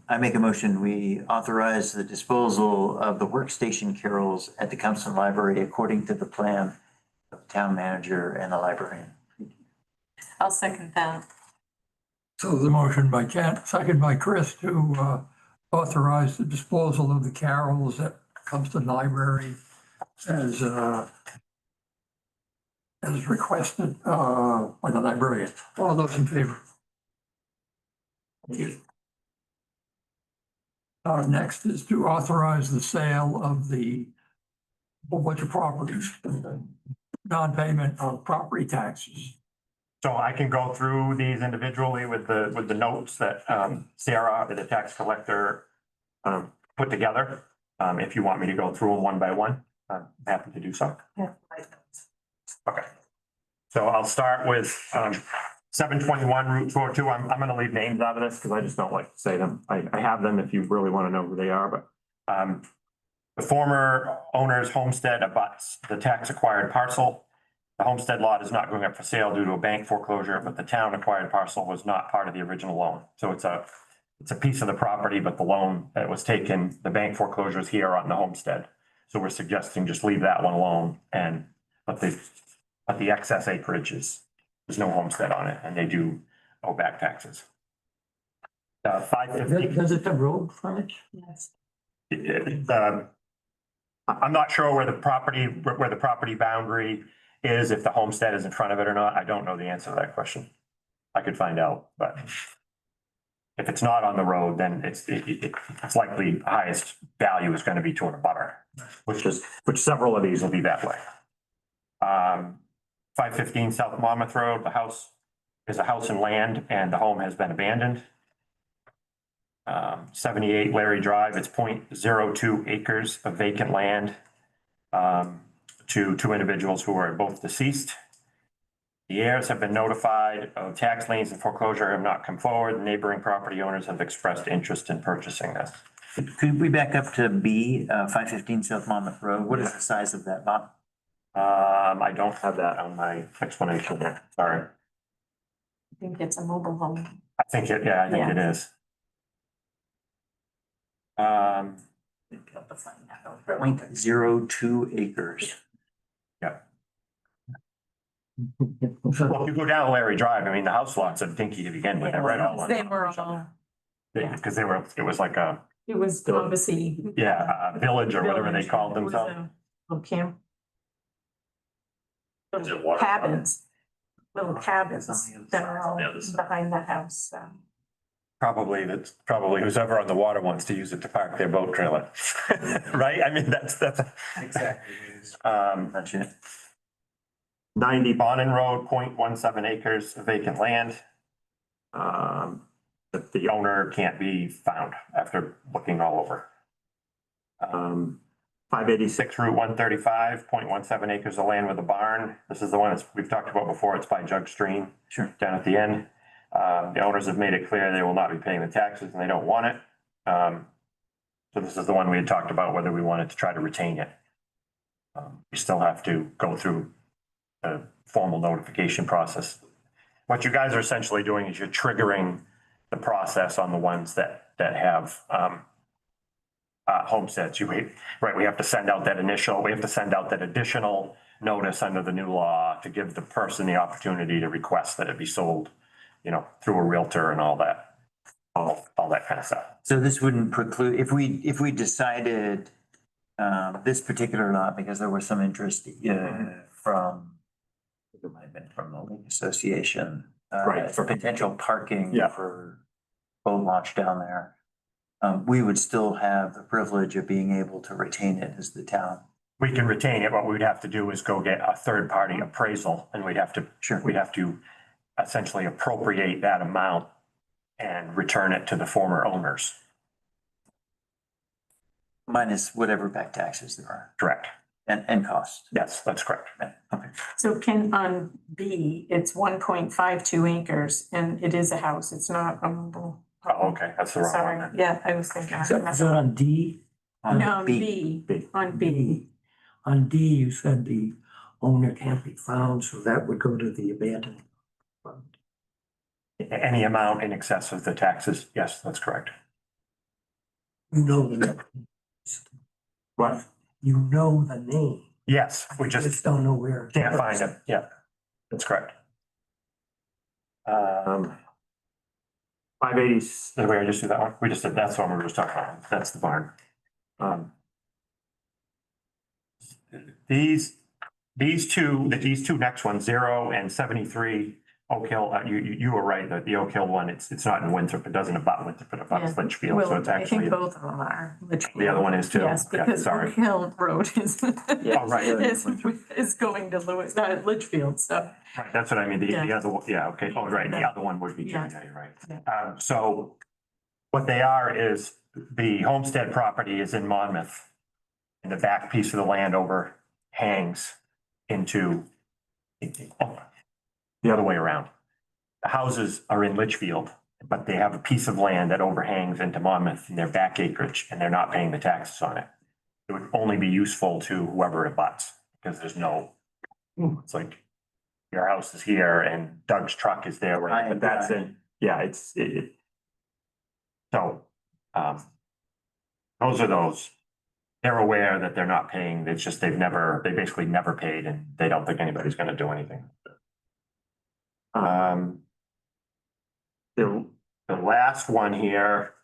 I make a motion, we authorize the disposal of the workstation carols at the council library according to the plan of the town manager and the librarian. I'll second that. So the motion by Kent, second by Chris to authorize the disposal of the carols at Cumston Library as requested by the librarian. All those in favor? Thank you. Next is to authorize the sale of the whole bunch of properties, non-payment of property taxes. So I can go through these individually with the notes that Sarah, the tax collector, put together. If you want me to go through them one by one, I'm happy to do so. Yeah. Okay. So I'll start with 721 Route 402. I'm gonna leave names out of this because I just don't like to say them. I have them if you really want to know who they are, but the former owner's homestead abuts the tax acquired parcel. The homestead lot is not going up for sale due to a bank foreclosure, but the town acquired parcel was not part of the original loan. So it's a piece of the property, but the loan that was taken, the bank foreclosure is here on the homestead. So we're suggesting just leave that one alone and let the excess acreage there's no homestead on it and they do owe back taxes. 550. Does it have road frontage? Yes. I'm not sure where the property boundary is, if the homestead is in front of it or not. I don't know the answer to that question. I could find out, but if it's not on the road, then it's likely the highest value is going to be toward a butter, which several of these will be that way. 515 South Monmouth Road, the house is a house and land and the home has been abandoned. 78 Larry Drive, it's 0.02 acres of vacant land to two individuals who are both deceased. The heirs have been notified of tax liens and foreclosure have not come forward. Neighboring property owners have expressed interest in purchasing this. Could we back up to B, 515 South Monmouth Road? What is the size of that lot? I don't have that on my explanation here, sorry. I think it's a mobile home. I think it is. Able to find that out really. 0.02 acres. Well, if you go down Larry Drive, I mean, the house lots are dinky to begin with, they're right all on. They were all, Because it was like a, it was Columbus-y. a village or whatever they called It was themselves. a little camp. Is it Little water? cabins, little cabins that are all On the other side. behind the house, so. Probably who's ever on the water wants to use it to park their boat trailer. Right? I mean, that's. Exactly. That's it. 90 Bonin Road, 0.17 acres of vacant land. That the owner can't be found after looking all over. 586 Route 135, 0.17 acres of land with a barn. This is the one we've talked about before. It's by Jug Stream. Sure. Down at the end. The owners have made it clear they will not be paying the taxes and they don't want it. So this is the one we had talked about, whether we wanted to try to retain it. We still have to go through the formal notification process. What you guys are essentially doing is you're triggering the process on the ones that that have, homesteads, right, we have to send out that additional notice under the new law to give the person the opportunity to request that it be sold, you know, through a realtor and all that, all that kind of stuff. So this wouldn't preclude, if we decided this particular lot, because there was some interest from, it might have been from the Lake Association, Right. for potential parking Yeah. for boat launch down there. We would still have the privilege of being able to retain it as the town. We can retain it. What we'd have to do is go get a third-party appraisal, and we'd have to essentially appropriate that amount and return it to the former owners. Minus whatever back taxes there are Correct. and costs. Yes, that's correct. Okay. So on B, it's 1.52 acres and it is a house. It's not a mobile. Oh, okay, that's the wrong Sorry, one. yeah, I was thinking. Is that on D? No, B. B, on B. On D, you said the owner can't be found, so that would go to the abandoned fund. Any amount in excess of the taxes, yes, that's correct. You know the name. What? You know the name. Yes, we You just just don't know where. can't find it. Yeah, that's correct. 580, did we just do that one? We just did, that's the one we were just talking about. That's the barn. These two next ones, 0 and 73 Oak Hill, you were right, the Oak Hill one, it's not in Winthrop, it doesn't abut Winthrop, it abuts Yeah. Litchfield, so Well, it's I think actually, both of them are. the other one is too. Yes, Yeah, because sorry. Oak Hill Road is, Oh, right. is going to Lewis, not Litchfield, so. Right, that's what I mean, the Yeah. other, one, yeah, okay, oh, right, the other one would be, Yeah. yeah, you're right. Yeah. So what they are is, the homestead property is in Monmouth. And the back piece of the land overhangs into the other way around. The houses are in Litchfield, but they have a piece of land that overhangs into Monmouth in their back acreage, and they're not paying the taxes on it. It would only be useful to whoever it abuts, because there's no, it's like, your house is here and Doug's truck is there, right? But that's in, yeah, so, those are those. They're aware that they're not paying, it's just they basically never paid, and they don't think anybody's gonna do anything. The last one here,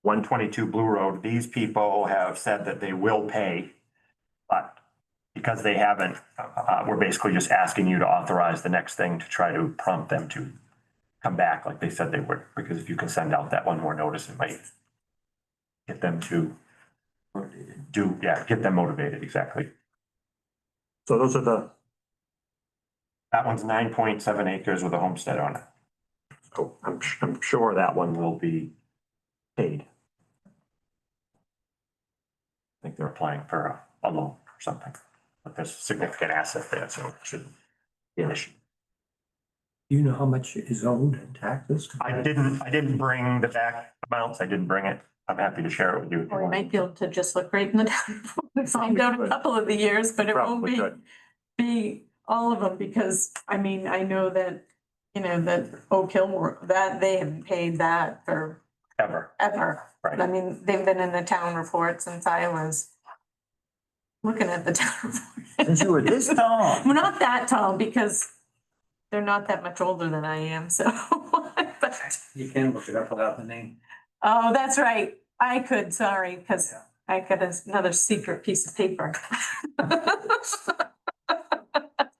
122 Blue Road, these people have said that they will pay. But because they haven't, we're basically just asking you to authorize the next thing to try to prompt them to come back like they said they would, because if you can send out that one more notice, it might get them to get them motivated, exactly. So those are that one's 9.7 acres with a homestead on it. So I'm sure that one will be paid. I think they're applying for a loan or something, but there's a significant asset there, so it shouldn't be an issue. Do you know how much is owed in taxes? I didn't bring the back amounts. I didn't bring it. I'm happy to share it with you. if you Or we want. might be able to just look right in the town report and find out a couple of the years, but it won't Probably could. be all of them, because, I mean, I know that, you know, that Oak Hill, that they haven't paid that for Ever. ever. Right. I mean, they've been in the town report since I was looking at the town report. Since you were this tall. Well, not that tall, because they're not that much older than I am, so. But- You can look it up without the name. Oh, that's right. I could, sorry, because I got another secret piece of paper.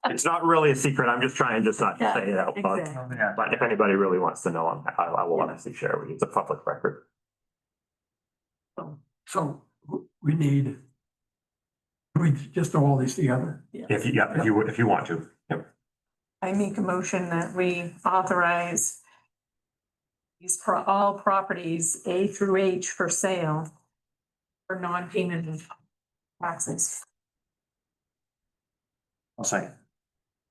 It's not really a secret. I'm just trying just not to Yeah, say it out loud. exactly. But if anybody really wants to know, I will honestly share it with you. It's a public record. So we need, we just do all these together. If you want to. Yep. I make a motion that we authorize all properties A through H for sale for non-payment of taxes. I'll say.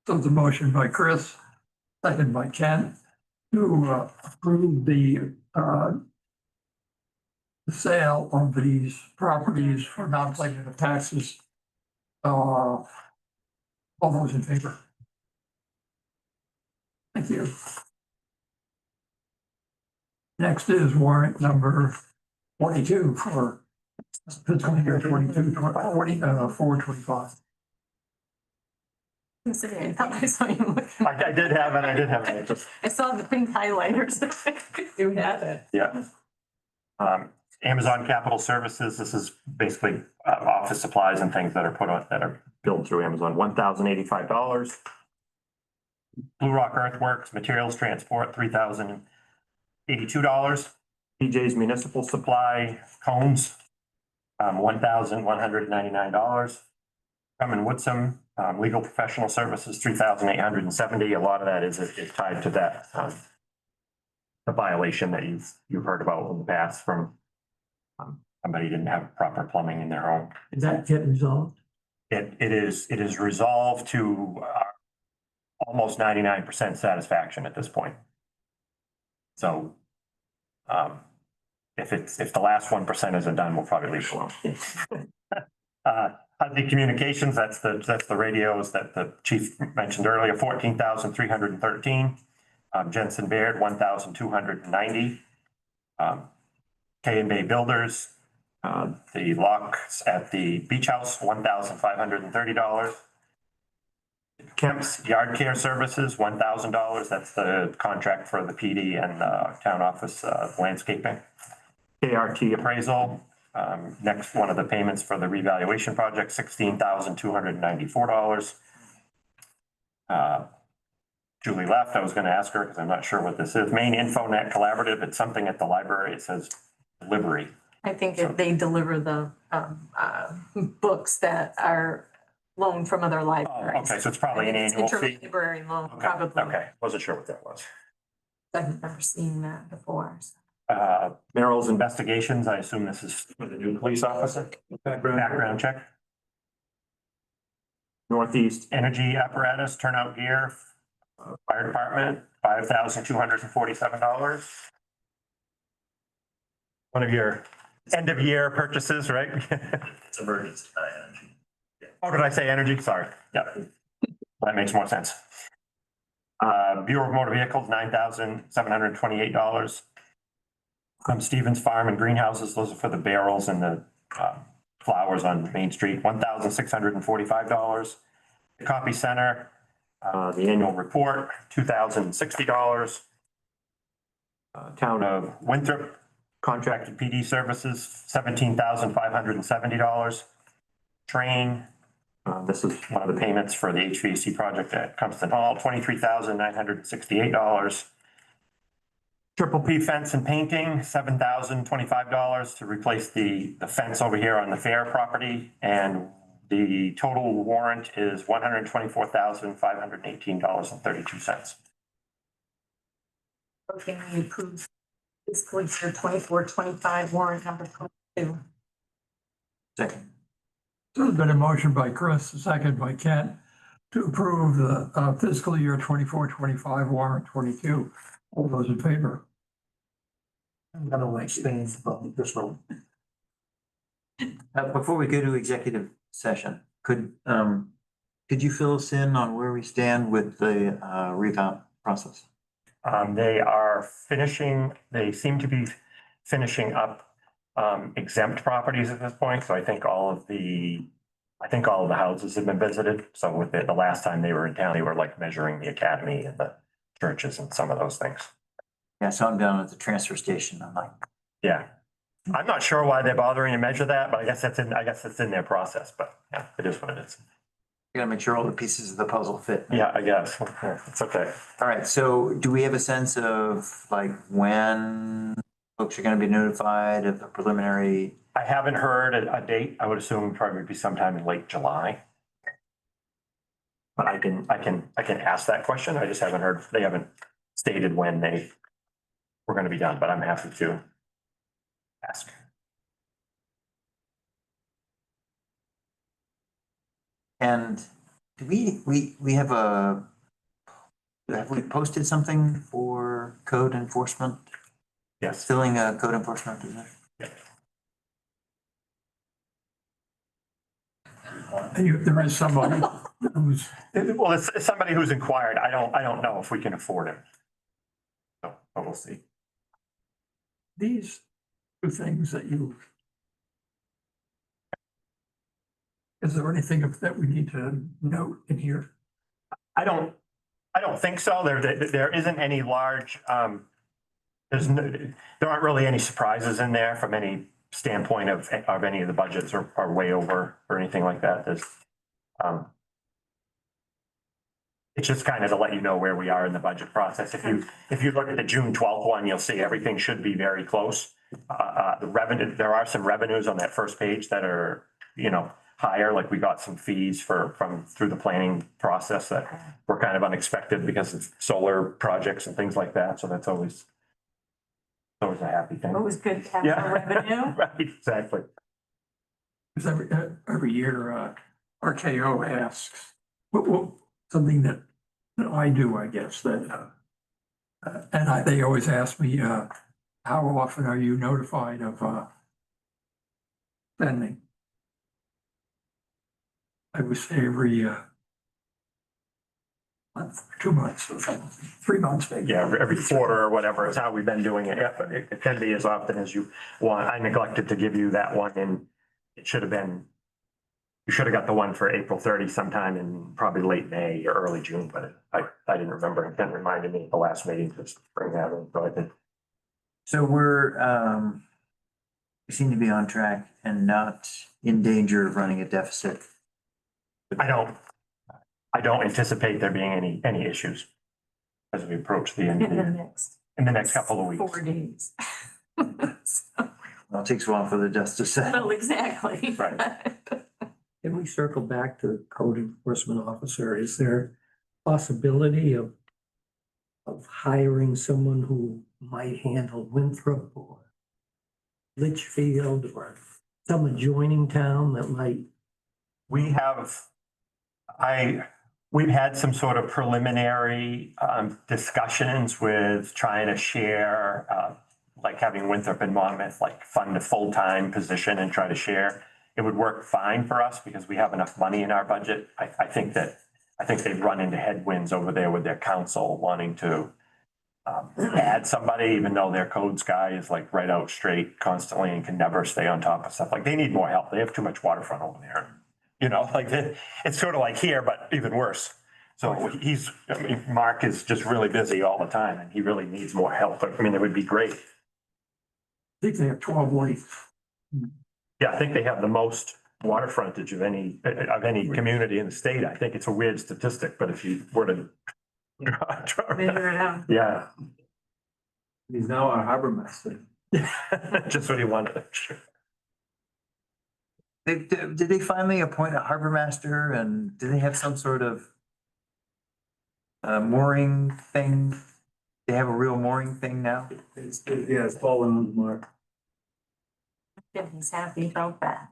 So the motion by Chris, second by Ken, to approve the sale of these properties for non-payment of taxes. All those in favor? Thank you. Next is warrant number 42 for fiscal year 4/25. I thought I saw you looking. I did have it, just, I saw the pink highlighters. You had it. yeah. Amazon Capital Services, this is basically office supplies and things that are put on, that are billed through Amazon, $1,085. Blue Rock Earthworks, materials transport, $3,082. PJ's Municipal Supply, cones, $1,199. Cummins Woodsum, legal professional services, $3,870. A lot of that is tied to that, the violation that you've heard about in the past from somebody didn't have proper plumbing in their home. Did that get resolved? It is resolved to almost 99% satisfaction at this point. So if the last 1% isn't done, we'll probably leave it alone. The communications, that's the radios that the chief mentioned earlier, 14,313. Jensen Baird, 1,290. K and Bay Builders, the locks at the beach house, $1,530. Kemp's Yard Care Services, $1,000. That's the contract for the PD and town office landscaping. KRT Appraisal, next one of the payments for the revaluation project, $16,294. Julie left. I was going to ask her because I'm not sure what this is. Main InfoNet Collaborative. It's something at the library. It says delivery. I think if they deliver the books that are loaned from other libraries. Okay, so it's probably an annual fee. Interlibrary loan, Okay, probably. okay. Wasn't sure what that was. I've never seen that before. Merrill's Investigations. I assume this is for the new police officer. Background check. Northeast Energy Apparatus Turnout Gear, Fire Department, $5,247. One of your end of year purchases, right? It's emergency energy. Oh, did I say energy? Sorry. Yeah. That makes more sense. Bureau of Motor Vehicles, $9,728. Stevens Farm and Greenhouses, those are for the barrels and the flowers on Main Street, $1,645. The Copy Center, the annual report, $2,060. Town of Winthrop, contracted PD services, $17,570. Train, this is one of the payments for the HVAC project at Compton Hall, $23,968. Triple P Fence and Painting, $7,025 to replace the fence over here on the fair property. And the total warrant is $124,518.32. Okay, we approve fiscal year 24-25 warrant number 22. Second. There's been a motion by Chris, a second by Kent, to approve the fiscal year 24/25 warrant 22. All those in favor? I'm gonna abstain from this one. Before we go to executive session, could you fill us in on where we stand with the revamp process? They seem to be finishing up exempt properties at this point. So I think all of the houses have been visited. So with the last time they were in town, they were like measuring the academy and the churches and some of those things. Yeah, so I'm down at the transfer station. I'm like, Yeah. I'm not sure why they're bothering to measure that, but I guess it's in their process, but yeah, it is what it is. you gotta make sure all the pieces of the puzzle fit. Yeah, I guess. Yeah, it's okay. All right, so do we have a sense of like when folks are gonna be notified of the preliminary? I haven't heard a date. I would assume probably be sometime in late July. But I can ask that question. I just haven't heard, they haven't stated when they were gonna be done, but I'm happy to ask. And do we have we posted something for code enforcement, Yes. filling a code enforcement position? There is somebody who's, Well, it's somebody who's inquired. I don't know if we can afford it. So, but we'll see. these two things that you. Is there anything that we need to note in here? I don't think so. There isn't any large, there aren't really any surprises in there from any standpoint of any of the budgets are way over or anything like that. It's just kind of to let you know where we are in the budget process. If you look at the June 12th one, you'll see everything should be very close. The revenue, there are some revenues on that first page that are, higher, like we got some fees through the planning process that were kind of unexpected because of solar projects and things like that. So that's always a happy thing. It was good to have Yeah. more revenue. Right, exactly. Because every year, RKO asks, something that I do, I guess, that, they always ask me, how often are you notified of, spending? I would say every, month, 2 months, or something, 3 months, maybe. Yeah, every quarter or whatever is how we've been doing it. Yeah, but it can be as often as you want. I neglected to give you that one, and it should have been, you should have got the one for April 30 sometime in probably late May or early June, but I didn't remember. It didn't remind me at the last meeting to bring that in, so I did. So we seem to be on track and not in danger of running a deficit. I don't anticipate there being any issues as we approach the end of the year, in the next couple of weeks. 4 days. So, Well, it takes a while for the dust to settle. well, exactly. Right. Can we circle back to the code enforcement officer? Is there possibility of hiring someone who might handle Winthrop or Litchfield or some adjoining town that might? We've had some sort of preliminary discussions with trying to share, like having Winthrop and Monmouth, like fund a full-time position and try to share. It would work fine for us because we have enough money in our budget. I think they've run into headwinds over there with their council wanting to add somebody, even though their codes guy is like right out straight constantly and can never stay on top of stuff. Like they need more help. They have too much waterfront over there. It's sort of like here, but even worse. So Mark is just really busy all the time and he really needs more help. But I mean, it would be great. I think they have 12 lanes. Yeah, I think they have the most water frontage of any community in the state. I think it's a weird statistic, but if you were to Measure it out. yeah, He's now our harbor master. just what he wanted. Did they finally appoint a harbor master and do they have some sort of mooring thing? They have a real mooring thing now? It's fallen on Mark. He's happy about that.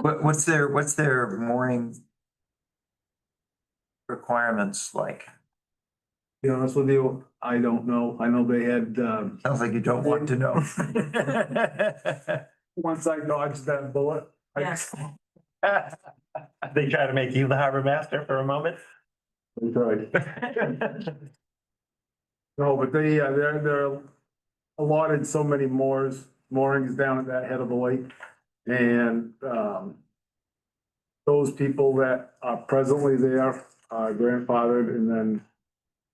What's their mooring requirements like? To be honest with you, I don't know. I know they had, Sounds like you don't want to know. once I dodged that bullet. Yes. They try to make you the harbor master for a moment. They tried. No, but they're allotted so many moorings down at that head of the lake. And, those people that are presently there are grandfathered, and then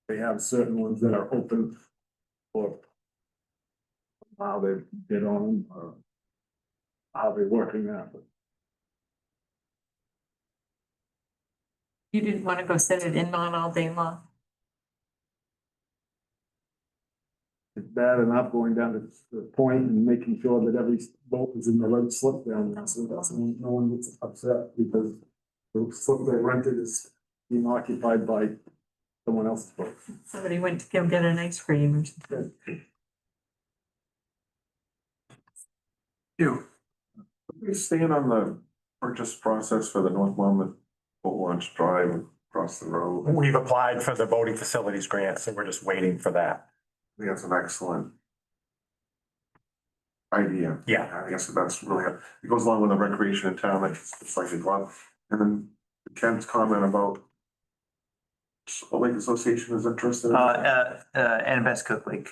they have certain ones that are open for how they get on or how they're working that. But You didn't want to go sit at Inmon all day long? it's bad enough going down to the point and making sure that every boat is in the right slip down there, so that's no one gets upset because the slip they rented is being occupied by someone else's boat. Somebody went to go get an ice cream or something. You, We stand on the purchase process for the North Monmouth Boat Launch Drive across the road. We've applied for the boating facilities grant, so we're just waiting for that. I think that's an excellent idea. Yeah. I guess that's really, it goes along with the recreation in town, it's like a glove. And then Ken's comment about Salt Lake Association is interested in. Annabeth Cook Lake.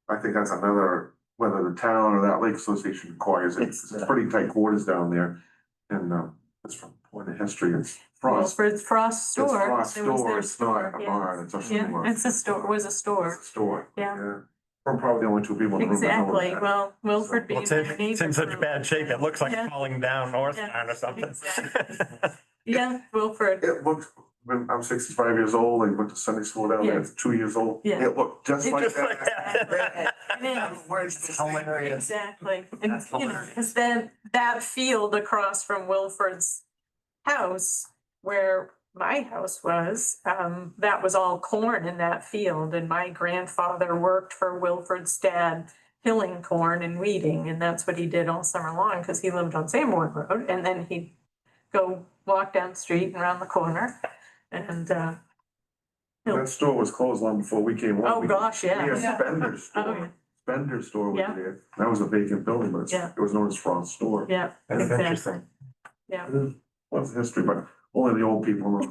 I think that's another, whether the town or that lake association requires it, it's pretty tight quarters down there. And, it's from point of history, it's Frost. Wilfred's Frost It's store. Frost It was store, their it's not store, a yeah. barn, it's a Yeah, store. it's a store, was a store. It's a store. Yeah. We're probably the only two people in the room that know Exactly. that. Well, Wilfred Well, being it's their in, neighbor. it's in such for- bad shape, it looks like Yeah. falling down Northtown Yeah, or something. exactly. Yeah, Wilfred. It looked, when I'm 65 years old, I went to Sunday school down there, Yeah. 2 years old. Yeah. It looked just It like Just like that. that. It is. Hilarious. Exactly. And, That's you know, hilarious. because then that field across from Wilfred's house, where my house was, that was all corn in that field. And my grandfather worked for Wilfred's dad, hilling corn and weeding. And that's what he did all summer long, because he lived on Sanborn Road. And then he'd go walk down the street and around the corner. And, That store was closed long before we came along. oh, gosh, We had yeah. Spender's Oh, yeah. store. Spender's store was Yeah. there. That was a vacant building, but Yeah. it was known as Frost Store. Yeah. That's exactly. interesting. Yeah. What's the history, but only the old people know.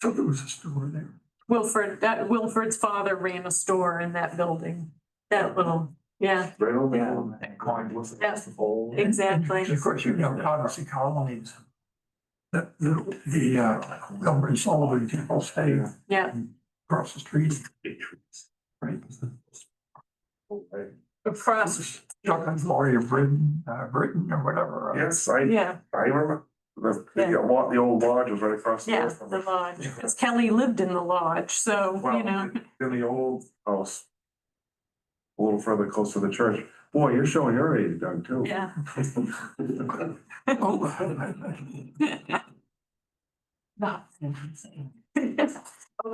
So there was a store there. Wilfred's father ran a store in that building, that little, yeah, Right over Yeah. there. And coin. Yeah. The bowl. exactly. Of course, you know, Conocy colonies. The Wilbur and Sullivan people stay Yeah, across the street. Right. across, Chuck and Gloria Britain or whatever. Yes, yeah, I remember. The old lodge was right across the yeah, road from the us. lodge, because Kelly lived in the lodge, so, Well, you know, in the old house. A little further close to the church. Boy, you're showing your age, Doug, too. yeah. Oh, Not.